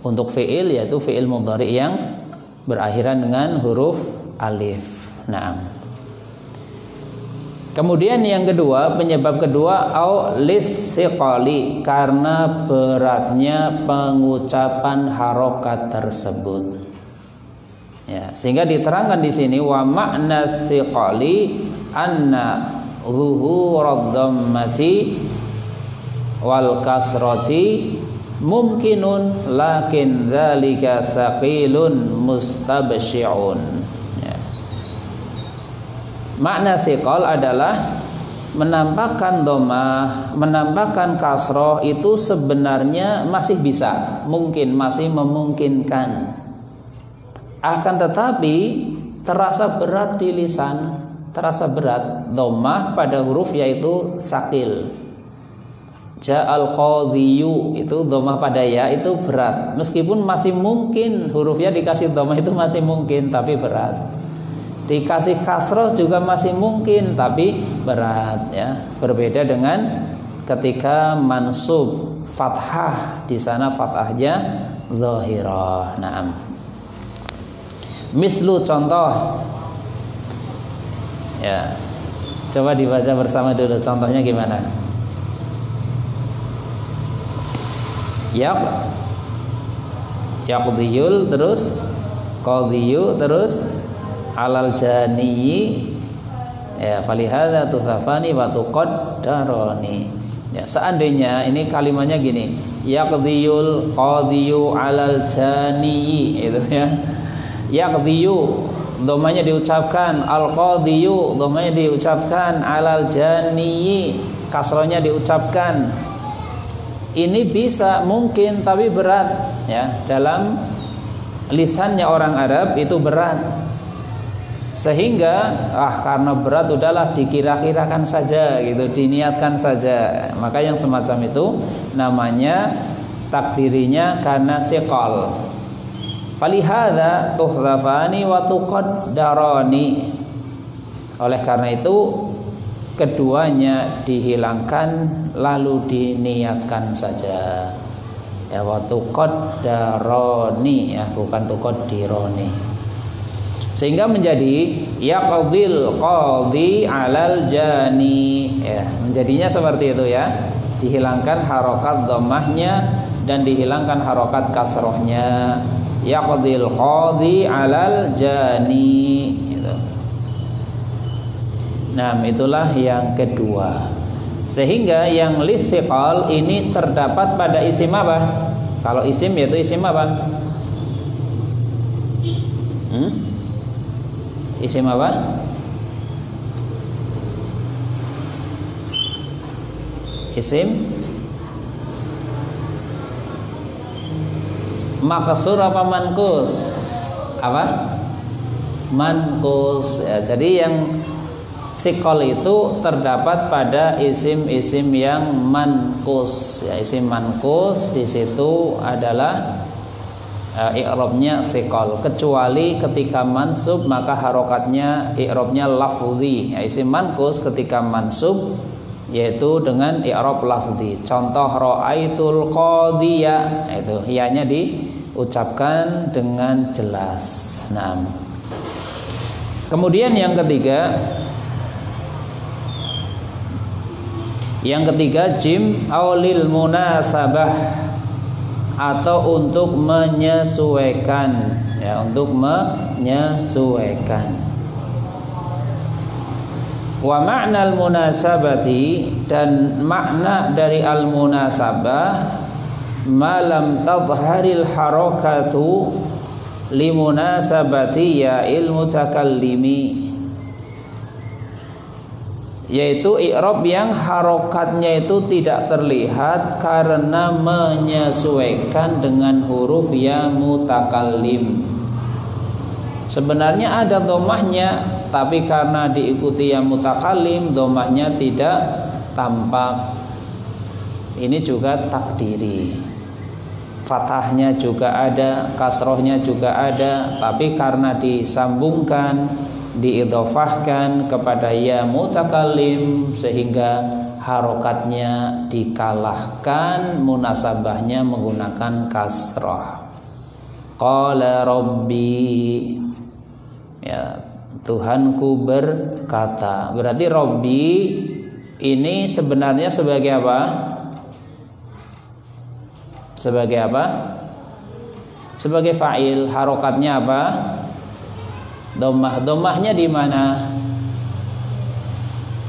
A: untuk fi'il, yaitu fi'il mudhari yang berakhiran dengan huruf alif. Naam. Kemudian yang kedua, penyebab kedua au lissiqali, karena beratnya pengucapan harokat tersebut. Ya, sehingga diterangkan di sini wa makna siqali anna zuhurad dhammati wal kasrati mumkinun lakin dzalika saqilun mustabsyi'un. Ya. Makna siqal adalah menampakkan dhammah, menampakkan kasroh itu sebenarnya masih bisa, mungkin, masih memungkinkan. Akan tetapi terasa berat di lisan, terasa berat. Dhammah pada huruf yaitu sakil. Ja'al qadhiyu itu dhammah pada ya itu berat. Meskipun masih mungkin hurufnya dikasih dhammah itu masih mungkin, tapi berat. Dikasih kasroh juga masih mungkin, tapi berat ya. Berbeda dengan ketika mansub fathah, di sana fathahnya zahirah. Naam. Mislu, contoh ya, coba dibaca bersama dulu contohnya gimana. Yaqdiyul, terus qadhiyu, terus alal janiyi ya, falihadza tusafani wa tuqaddarani ya. Seandainya ini kalimatnya gini, yaqdiyul qadhiyu alal janiyi itu ya. Yaqdhiyu dhammahnya diucapkan, al-qadhiyu dhammahnya diucapkan, alal janiyi kasrohnya diucapkan. Ini bisa mungkin tapi berat ya, dalam lisannya orang Arab itu berat. Sehingga karena berat udahlah dikira-kirakan saja gitu, diniatkan saja. Maka yang semacam itu namanya takdirinya karena thiqal. Falihadza tuhdhafani wa tuqaddarani. Oleh karena itu keduanya dihilangkan lalu diniatkan saja. Ya, wa tuqaddarani ya, bukan tuqaddirani. Sehingga menjadi yaqdil qadhi alal jani ya, menjadinya seperti itu ya. Dihilangkan harokat dhammahnya dan dihilangkan harokat kasrohnya. Yaqdil qadhi alal jani gitu. Nah, itulah yang kedua. Sehingga yang listiqal ini terdapat pada isim apa? Kalau isim yaitu isim apa? Isim apa? Isim maksur apa mankus? Apa? Mankus ya, jadi yang sikol itu terdapat pada isim-isim yang mankus ya, isim mankus di situ adalah i'rabnya sikol, kecuali ketika mansub maka harokatnya i'rabnya lafzi ya, isim mankus ketika mansub yaitu dengan i'rab lafzi. Contoh ra'aitul qadhiya, itu ya-nya diucapkan dengan jelas. Nah, kemudian yang ketiga jim aulil munasabah, atau untuk menyesuaikan ya, untuk menyesuaikan. Wa ma'nal munasabati, dan makna dari al munasabah, malam tadharil harakatu limunasabati ya ilmu takallimi, yaitu i'rab yang harokatnya itu tidak terlihat karena menyesuaikan dengan huruf ya mutakallim. Sebenarnya ada dhammahnya, tapi karena diikuti ya mutakallim, dhammahnya tidak tampak. Ini juga takdiri. Fathahnya juga ada, kasrohnya juga ada, tapi karena disambungkan, diidhofahkan kepada ya mutakallim sehingga harokatnya dikalahkan, munasabahnya menggunakan kasroh. Qala Rabbi, ya Tuhanku berkata. Berarti Rabbi ini sebenarnya sebagai apa? Sebagai apa? Sebagai fa'il. Harokatnya apa? Dhammah. Dhammahnya di mana?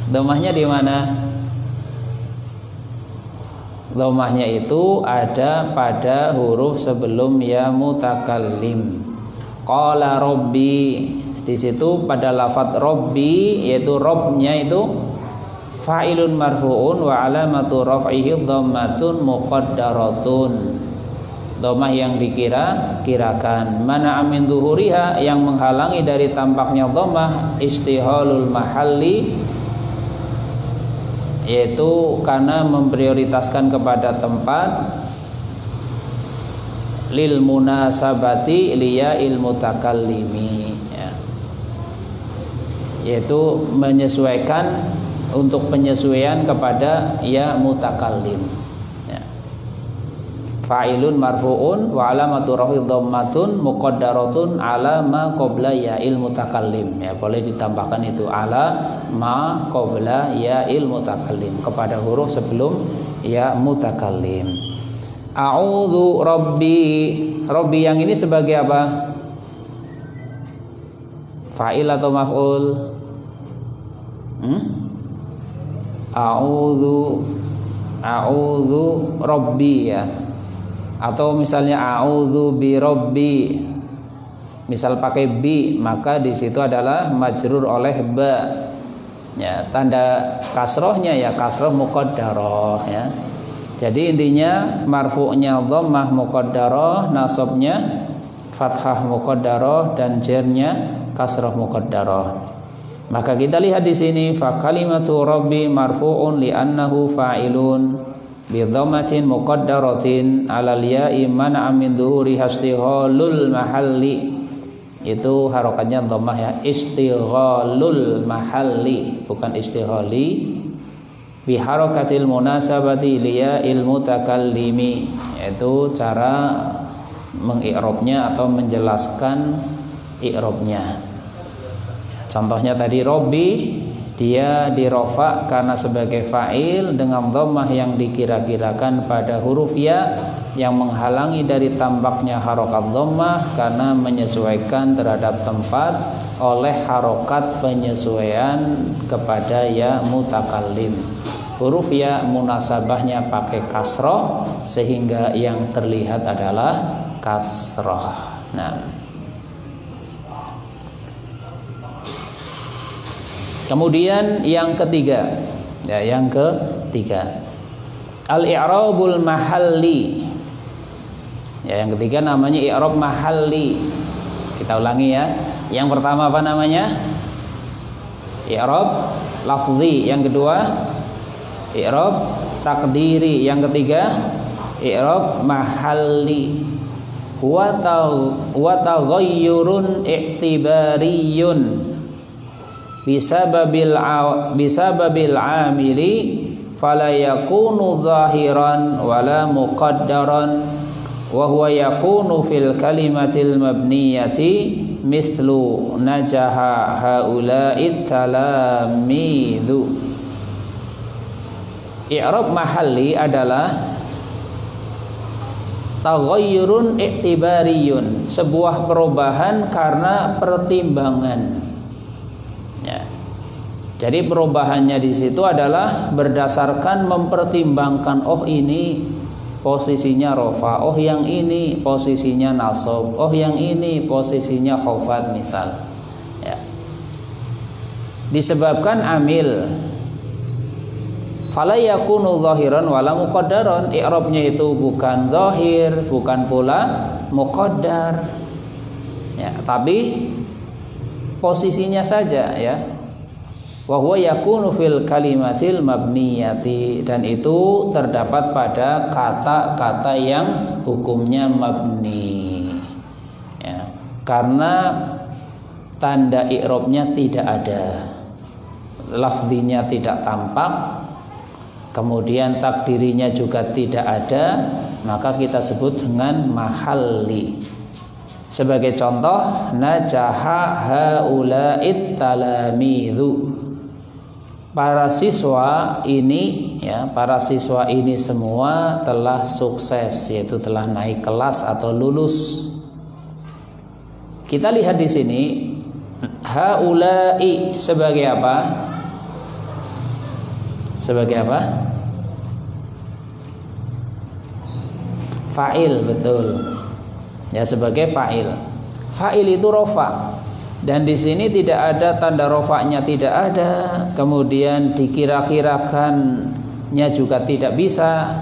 A: Dhammahnya di mana? Dhammahnya itu ada pada huruf sebelum ya mutakallim. Qala Rabbi, di situ pada lafadz Rabbi, yaitu robnya itu fa'ilun marfu'un wa alamatu raf'ihi dhammatun muqaddaratun, dhammah yang dikira-kirakan. Mana amin zuhuriha, yang menghalangi dari tampaknya dhammah, istihalul mahalli, yaitu karena memprioritaskan kepada tempat, lil munasabati liya ilmu takallimi ya, yaitu menyesuaikan, untuk penyesuaian kepada ya mutakallim ya. Fa'ilun marfu'un wa alamatu rafi dhammatun muqaddaratun ala ma qabla ya il mutakallim ya, boleh ditambahkan itu ala ma qabla ya il mutakallim, kepada huruf sebelum ya mutakallim. A'udzu Rabbi, Rabbi yang ini sebagai apa? Fa'il atau maf'ul? A'udzu Rabbi ya. Atau misalnya a'udzu bi Rabbi, misal pakai bi, maka di situ adalah majrur oleh ba ya, tanda kasrohnya ya kasroh muqaddarah ya. Jadi intinya marfu'nya dhammah muqaddarah, nasabnya fathah muqaddarah, dan jarnya kasroh muqaddarah. Maka kita lihat di sini, fa kalimatu Rabbi marfu'un li'annahu fa'ilun bi dhammatin muqaddaratin 'alal ya'i man'a min dhuhuri istighalul mahalli. Itu harokatnya dhammah ya, istighalul mahalli, bukan istighali. Bi harakatil munasabati liya il mutakallimi, yaitu cara mengi'rabnya atau menjelaskan i'rabnya. Contohnya tadi Rabbi, dia dirofa karena sebagai fa'il dengan dhammah yang dikira-kirakan pada huruf ya, yang menghalangi dari tampaknya harokat dhammah karena menyesuaikan terhadap tempat oleh harokat penyesuaian kepada ya mutakallim. huruf ya munasabahnya pakai kasroh sehingga yang terlihat adalah kasroh. Nah, kemudian yang ketiga, al-i'rabul mahalli. Ya, yang ketiga namanya i'rab mahalli. Kita ulangi ya. Yang pertama apa namanya? I'rab lafzi. Yang kedua i'rab takdiri. Yang ketiga i'rab mahalli. Wa taghayyurun i'tibariyun bisababil amili fala yakunu zahiran wala muqaddaran wa huwa yakunu fil kalimatil mabniyati mislu najaha haula'it talamidu. I'rab mahalli adalah taghayyurun i'tibariyun, sebuah perubahan karena pertimbangan. Ya. Jadi perubahannya di situ adalah berdasarkan mempertimbangkan, oh ini posisinya rofa, oh yang ini posisinya nasab, oh yang ini posisinya khafad misal. Ya. Disebabkan amil, fala yakunu zahiran wala muqaddaran, i'rabnya itu bukan zahir, bukan pula muqaddar. Ya, tapi posisinya saja ya. Wa huwa yakunu fil kalimatil mabniyati, dan itu terdapat pada kata-kata yang hukumnya mabni. Ya, karena tanda i'rabnya tidak ada, lafzinya tidak tampak, kemudian takdirinya juga tidak ada, maka kita sebut dengan mahalli. Sebagai contoh, najaha haula'it talamidu. Para siswa ini ya, para siswa ini semua telah sukses, yaitu telah naik kelas atau lulus. Kita lihat di sini haula'i sebagai apa? Sebagai apa? Fa'il, betul. Ya, sebagai fa'il. Fa'il itu rofa. Dan di sini tidak ada tanda rofaknya, tidak ada. Kemudian dikira-kirakannya juga tidak bisa,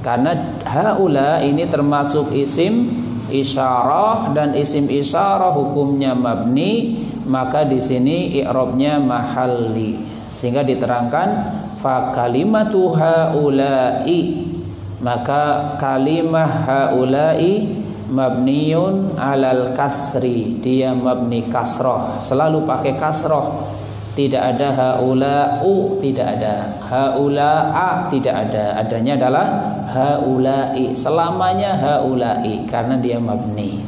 A: karena haula ini termasuk isim isyarah, dan isim isyarah hukumnya mabni, maka di sini i'rabnya mahalli. Sehingga diterangkan fa kalimatu haula'i, maka kalimah haula'i mabniun alal kasri, dia mabni kasroh, selalu pakai kasroh. Tidak ada haula'u, tidak ada haula'a, tidak ada. Adanya adalah haula'i, selamanya haula'i karena dia mabni.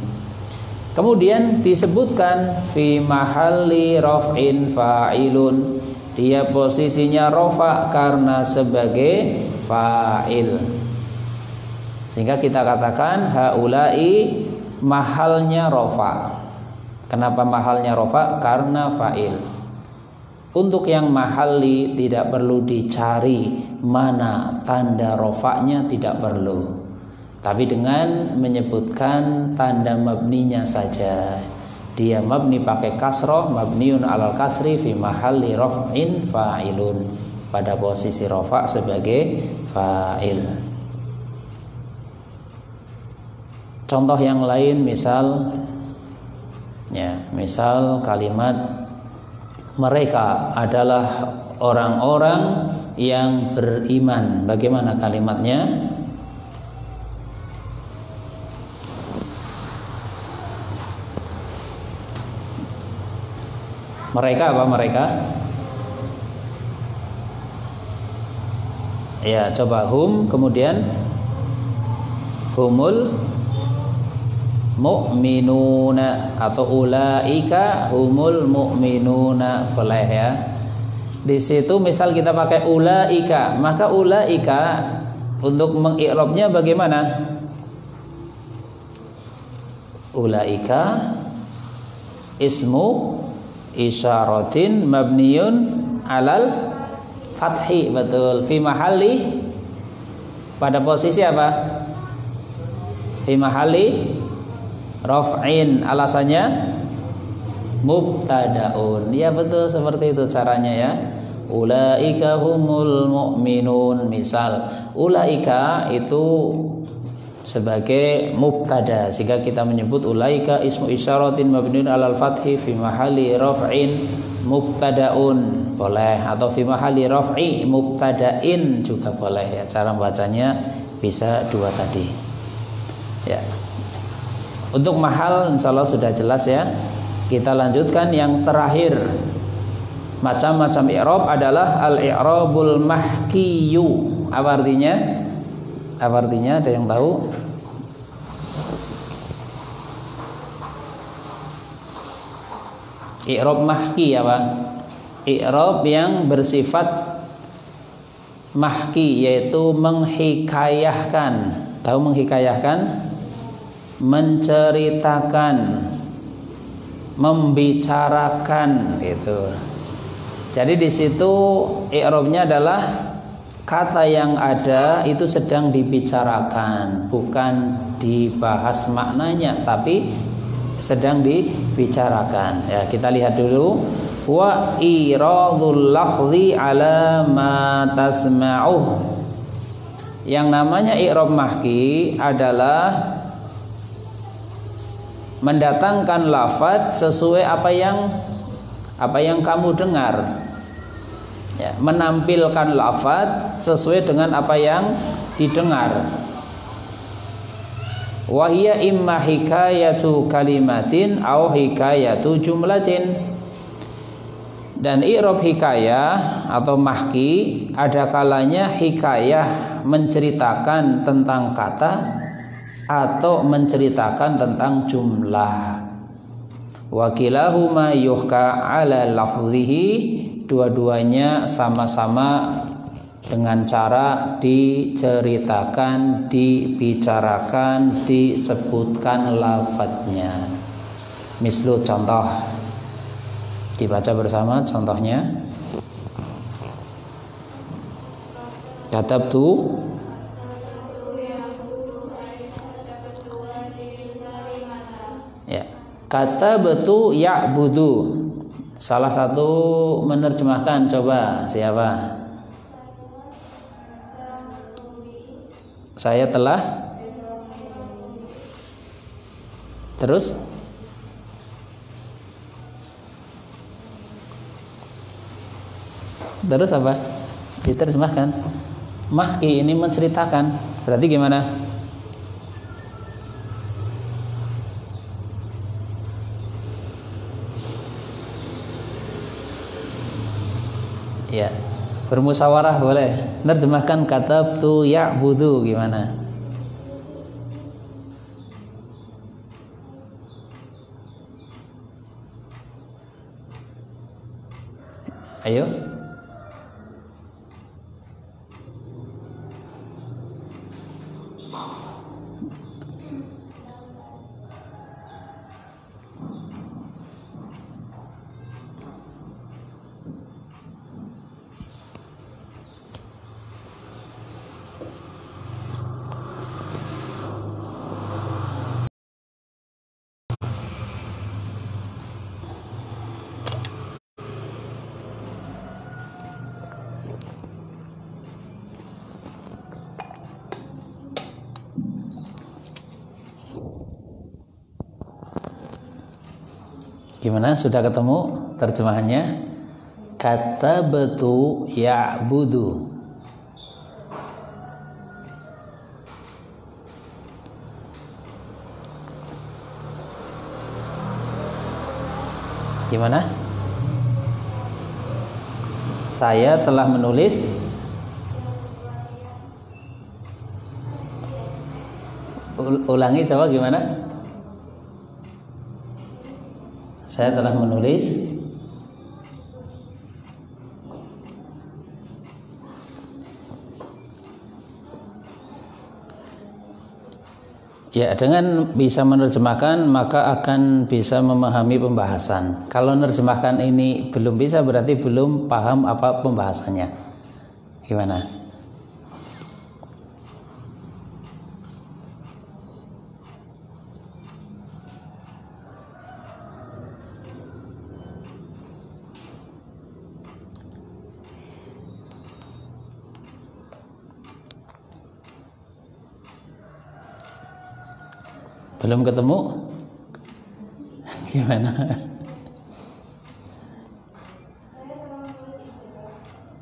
A: Kemudian disebutkan fi mahalli raf'in fa'ilun, dia posisinya rofa karena sebagai fa'il. Sehingga kita katakan haula'i mahalnya rofa. Kenapa mahalnya rofa? Karena fa'il. Untuk yang mahalli tidak perlu dicari mana tanda rofanya, tidak perlu. Tapi dengan menyebutkan tanda mabninya saja. Dia mabni pakai kasroh, mabniun alal kasri fi mahalli raf'in fa'ilun, pada posisi rofa sebagai fa'il. Contoh yang lain misal kalimat mereka adalah orang-orang yang beriman. Bagaimana kalimatnya? Mereka apa mereka? Ya, coba hum, kemudian humul mu'minuna atau ulaika humul mu'minuna, boleh ya. Di situ misal kita pakai ulaika, maka ulaika untuk mengi'rabnya bagaimana? Ulaika ismu isyaratin mabniyun alal fathi, betul. Fi mahalli, pada posisi apa? Fi mahalli raf'in, alasannya mubtadaun. Ya betul, seperti itu caranya ya. Ulaika humul mu'minun. Misal ulaika itu sebagai mubtada, sehingga kita menyebut ulaika ismu isyaratin mabniun alal fathi fi mahalli raf'in mubtadaun, boleh. Atau fi mahalli raf'i mubtada'in juga boleh ya. Cara bacanya bisa dua tadi ya. Untuk mahal insyaallah sudah jelas ya. Kita lanjutkan yang terakhir. Macam-macam i'rab adalah al-i'rabul mahkiyu. Apa artinya? Apa artinya? Ada yang tahu? I'rab mahki apa? I'rab yang bersifat mahki, yaitu menghikayahkan. Tahu menghikayahkan? Menceritakan, membicarakan gitu. Jadi di situ i'rabnya adalah kata yang ada itu sedang dibicarakan, bukan dibahas maknanya, tapi sedang dibicarakan. Ya, kita lihat dulu. Wa iradul lafzi ala ma tasma'uh. Yang namanya i'rab mahki adalah mendatangkan lafaz sesuai apa yang kamu dengar ya, menampilkan lafaz sesuai dengan apa yang didengar. Wahia imma hikayatu kalimatin au hikayatu jumlatin. Dan i'rab hikayah atau mahki ada kalanya hikayah menceritakan tentang kata atau menceritakan tentang jumlah. Wa kilahuma yuhka ala lafzihi, dua-duanya sama-sama dengan cara diceritakan, dibicarakan, disebutkan lafadznya. Mislu, contoh. Dibaca bersama contohnya. Katabtu ya, katabtu ya'budu. Salah satu menerjemahkan, coba siapa? Saya telah. Terus apa? Diterjemahkan. Mahki ini menceritakan. Berarti gimana? Ya, bermusyawarah boleh. Nerjemahkan katabtu ya'budu gimana? Ayo. Gimana? Sudah ketemu terjemahannya? Katabtu ya'budu. Gimana? Saya telah menulis. Ulangi coba gimana? Saya telah menulis. Ya, dengan bisa menerjemahkan maka akan bisa memahami pembahasan. Kalau menerjemahkan ini belum bisa, berarti belum paham apa pembahasannya. Gimana? Belum ketemu? Gimana?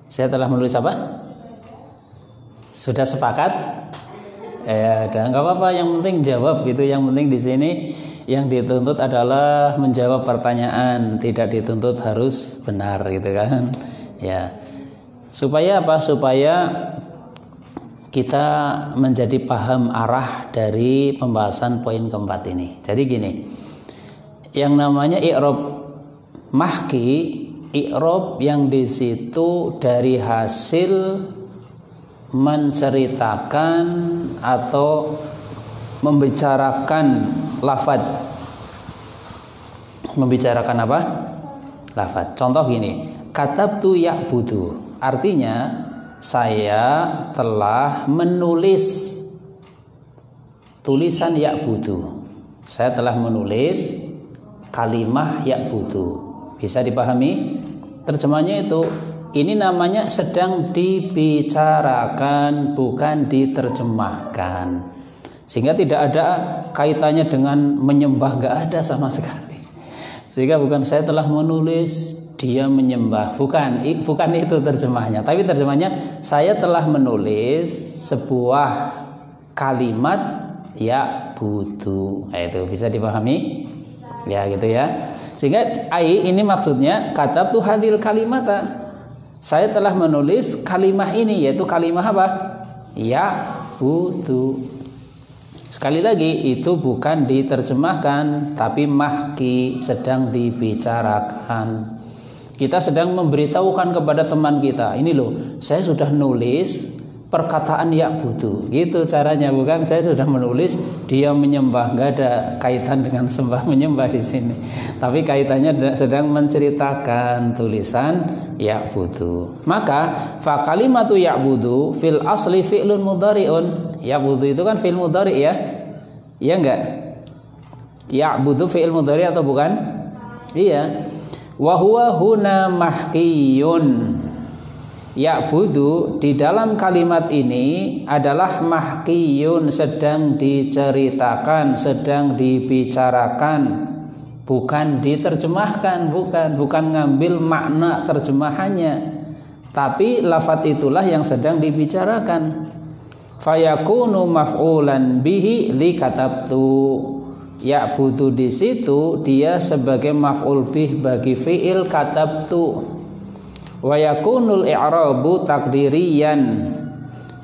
A: Saya telah menulis apa? Sudah sepakat? Ya, udah nggak apa-apa. Yang penting jawab gitu. Yang penting di sini yang dituntut adalah menjawab pertanyaan, tidak dituntut harus benar gitu kan? Ya. Supaya apa? Supaya kita menjadi paham arah dari pembahasan poin keempat ini. Jadi gini, yang namanya i'rab mahki, i'rab yang di situ dari hasil menceritakan atau membicarakan lafaz. Membicarakan apa? Lafaz. Contoh gini, katabtu ya'budu. Artinya saya telah menulis tulisan ya'budu. Saya telah menulis kalimah ya'budu. Bisa dipahami? Terjemahnya itu, ini namanya sedang dibicarakan, bukan diterjemahkan. Sehingga tidak ada kaitannya dengan menyembah, gak ada sama sekali. Sehingga bukan saya telah menulis dia menyembah, bukan itu terjemahnya. Tapi terjemahnya saya telah menulis sebuah kalimat ya'budu. Nah, itu bisa dipahami? Ya gitu ya. Sehingga ini maksudnya katabtu hadil kalimata. Saya telah menulis kalimah ini, yaitu kalimah apa? Ya'budu. Sekali lagi, itu bukan diterjemahkan, tapi mahki, sedang dibicarakan. Kita sedang memberitahukan kepada teman kita, ini loh, saya sudah nulis perkataan ya'budu. Gitu caranya, bukan saya sudah menulis dia menyembah. Gak ada kaitan dengan sembah menyembah di sini. Tapi kaitannya sedang menceritakan tulisan ya'budu. Maka fa kalimatu ya'budu fil asli fi'lun mudhari'un. Ya'budu itu kan fi'il mudhari' ya. Iya enggak? Ya'budu fi'il mudhari' atau bukan? Iya. Wa huwa huna mahkiyun. Ya'budu di dalam kalimat ini adalah mahkiyun, sedang diceritakan, sedang dibicarakan, bukan diterjemahkan, bukan ngambil makna terjemahannya, tapi lafadz itulah yang sedang dibicarakan. Fayakunu maf'ulan bihi li katabtu. Ya'budu di situ dia sebagai maf'ul bih bagi fi'il katabtu. Wa yakunul i'rabu takdiriyan.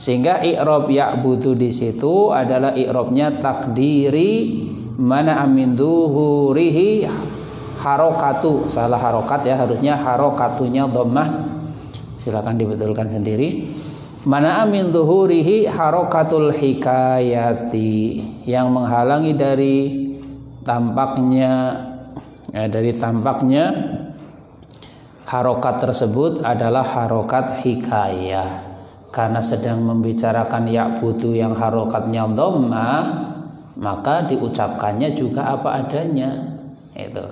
A: Sehingga i'rab ya'budu di situ adalah i'rabnya takdiri, mana amin duhurihi harokatu. Salah harokat ya, harusnya harokatunya dhammah. Silakan dibetulkan sendiri. Mana amin duhurihi harokatul hikayati, yang menghalangi dari tampaknya harokat tersebut adalah harokat hikayah. Karena sedang membicarakan ya'budu yang harokatnya dhammah, maka diucapkannya juga apa adanya. Itu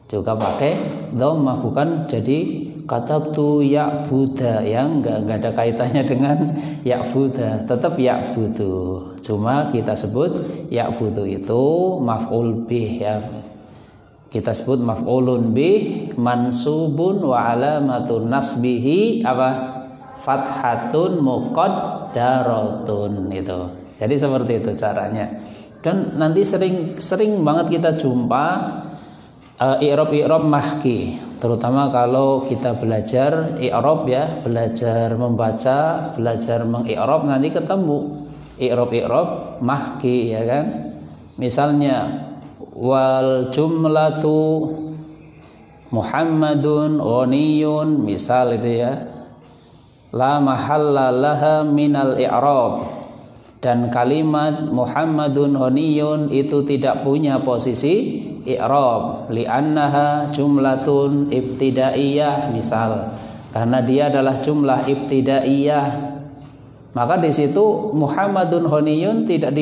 A: juga pakai dhammah, bukan jadi katabtu ya'buda, yang enggak ada kaitannya dengan ya'buda, tetap ya'budu. Cuma kita sebut ya'budu itu maf'ul bih ya. Kita sebut maf'ulun bih mansubun wa alamatun nasbihi apa? Fathatun muqaddaratun. Itu. Jadi seperti itu caranya. Dan nanti sering banget kita jumpa i'rab mahki, terutama kalau kita belajar i'rab ya, belajar membaca, belajar mengi'rab, nanti ketemu i'rab mahki ya kan. Misalnya wal jumlatu Muhammadun ghaniyun, misal itu ya, la mahalla laha minal i'rab. Dan kalimat Muhammadun ghaniyun itu tidak punya posisi i'rab, li'annaha jumlatun ibtidaiyah misal. karena dia adalah jumlah ibtidaiyah. Maka di situ Muhammadun Ghaniyun tidak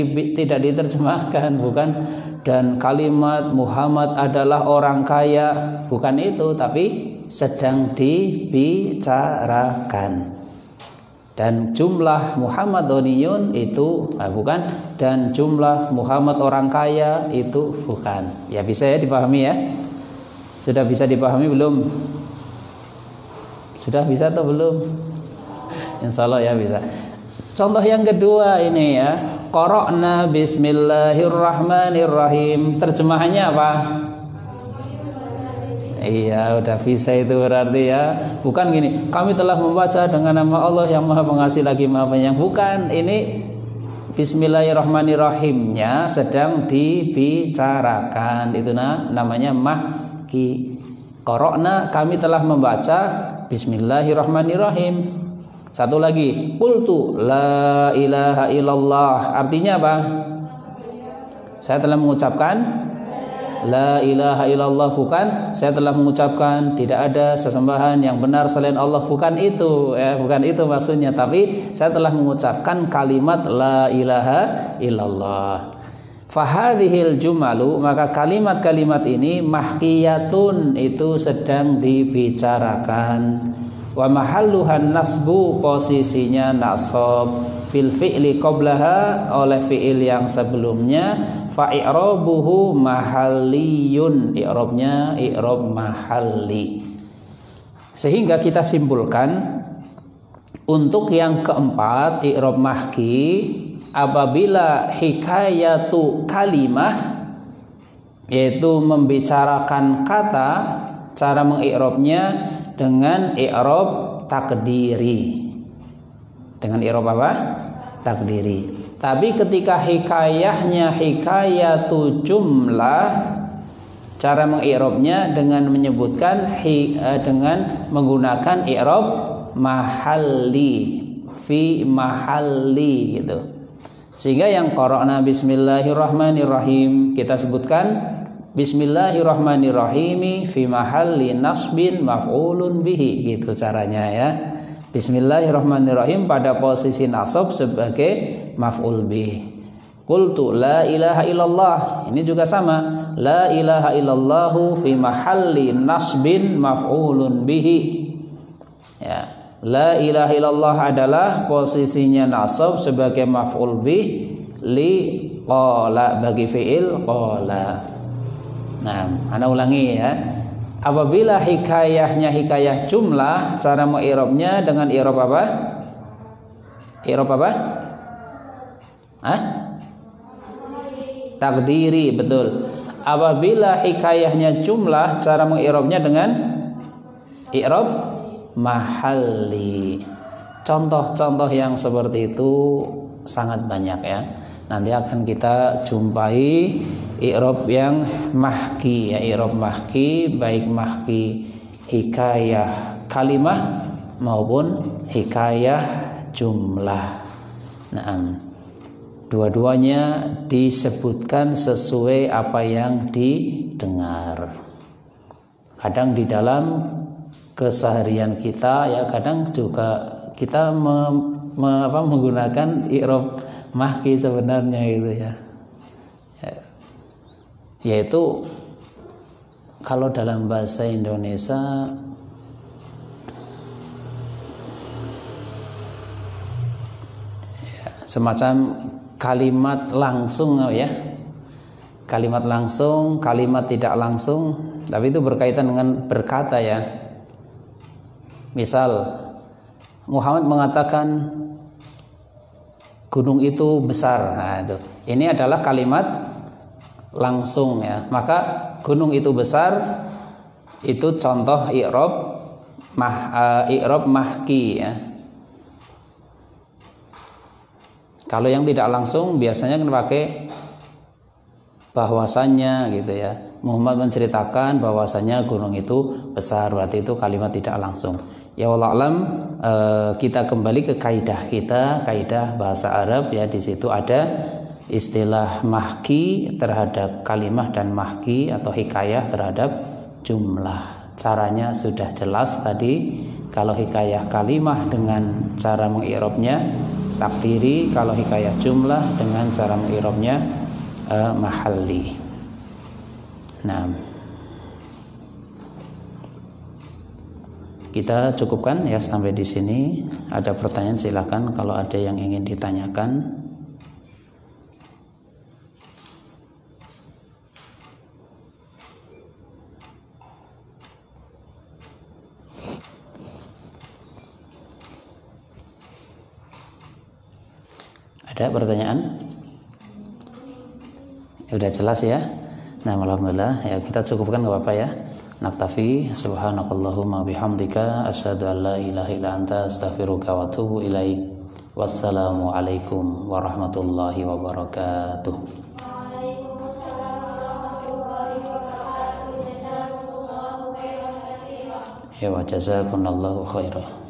A: diterjemahkan, bukan, dan kalimat Muhammad adalah orang kaya, bukan itu, tapi sedang dibicarakan. Dan jumlah Muhammad Ghaniyun itu bukan, dan jumlah Muhammad orang kaya itu bukan. Ya, bisa ya dipahami ya? Sudah bisa dipahami belum? Sudah bisa atau belum? Insya Allah ya bisa. Contoh yang kedua ini ya, qara'na bismillahirrahmanirrahim. Terjemahannya apa? Iya, udah bisa itu berarti ya. Bukan gini, kami telah membaca dengan nama Allah yang Maha Pengasih lagi Maha Penyayang. Bukan, ini bismillahirrahmanirrahimnya sedang dibicarakan. Itu namanya mahki. Qara'na, kami telah membaca bismillahirrahmanirrahim. Satu lagi, qultu la ilaha illallah. Artinya apa? Saya telah mengucapkan la ilaha illallah, bukan saya telah mengucapkan tidak ada sesembahan yang benar selain Allah, bukan itu ya, bukan itu maksudnya, tapi saya telah mengucapkan kalimat la ilaha illallah. Fahadhil jumalu, maka kalimat-kalimat ini mahkiyatun, itu sedang dibicarakan. Wa mahalluhan nasbu, posisinya nasab, fil fi'li qablaha, oleh fi'il yang sebelumnya, fa i'rabuhu mahalliyun, i'rabnya i'rab mahalli. Sehingga kita simpulkan untuk yang keempat, i'rab mahki, apabila hikayatu kalimah, yaitu membicarakan kata, cara mengi'rabnya dengan i'rab takdiri. Dengan i'rab apa? Takdiri. Tapi ketika hikayahnya hikayatu jumlah, cara mengi'rabnya dengan menyebutkan dengan menggunakan i'rab mahalli, fi mahalli gitu. Sehingga yang qara'na bismillahirrahmanirrahim, kita sebutkan bismillahirrahmanirrahim fi mahalli nasbin maf'ulun bihi, gitu caranya ya. Bismillahirrahmanirrahim pada posisi nasab sebagai maf'ul bih. Qultu la ilaha illallah, ini juga sama, la ilaha illallahu fi mahalli nasbin maf'ulun bihi. Ya, la ilaha illallah adalah posisinya nasab sebagai maf'ul bih li qala, bagi fi'il qala. Nah, ana ulangi ya. Apabila hikayahnya hikayah jumlah, cara mengi'rabnya dengan i'rab apa? I'rab apa? Takdiri, betul. Apabila hikayahnya jumlah, cara mengi'rabnya dengan i'rab mahalli. Contoh-contoh yang seperti itu sangat banyak ya. Nanti akan kita jumpai i'rab yang mahki ya, i'rab mahki, baik mahki hikayah kalimah maupun hikayah jumlah. Nah, dua-duanya disebutkan sesuai apa yang didengar. Kadang di dalam keseharian kita ya, kadang juga kita menggunakan i'rab mahki sebenarnya gitu ya. Yaitu kalau dalam bahasa Indonesia semacam kalimat langsung ya. Kalimat langsung, kalimat tidak langsung, tapi itu berkaitan dengan berkata ya. Misal Muhammad mengatakan gunung itu besar. Nah, itu. Ini adalah kalimat langsung ya. Maka gunung itu besar itu contoh i'rab mahki ya. Kalau yang tidak langsung biasanya kan pakai bahwasannya gitu ya. Muhammad menceritakan bahwasanya gunung itu besar, berarti itu kalimat tidak langsung. Ya wallahu alam, kita kembali ke kaidah kita, kaidah bahasa Arab ya. Di situ ada istilah mahki terhadap kalimah dan mahki atau hikayah terhadap jumlah. Caranya sudah jelas tadi Kalau hikayah kalimah dengan cara mengi'rabnya takdiri, kalau hikayah jumlah dengan cara mengi'rabnya mahalli. Nah, kita cukupkan ya sampai di sini. Ada pertanyaan silakan kalau ada yang ingin ditanyakan. Ada pertanyaan? Udah jelas ya? Nah, alhamdulillah ya, kita cukupkan enggak apa-apa ya. Naktafi, subhanakallahumma bihamdika asyhadu an la ilaha illa anta astaghfiruka wa atubu ilaik. Wassalamu alaikum warahmatullahi wabarakatuh. Waalaikumsalam warahmatullahi wabarakatuh. Jazakumullahu khairan katsiran. Ya wa jazakumullahu khairan.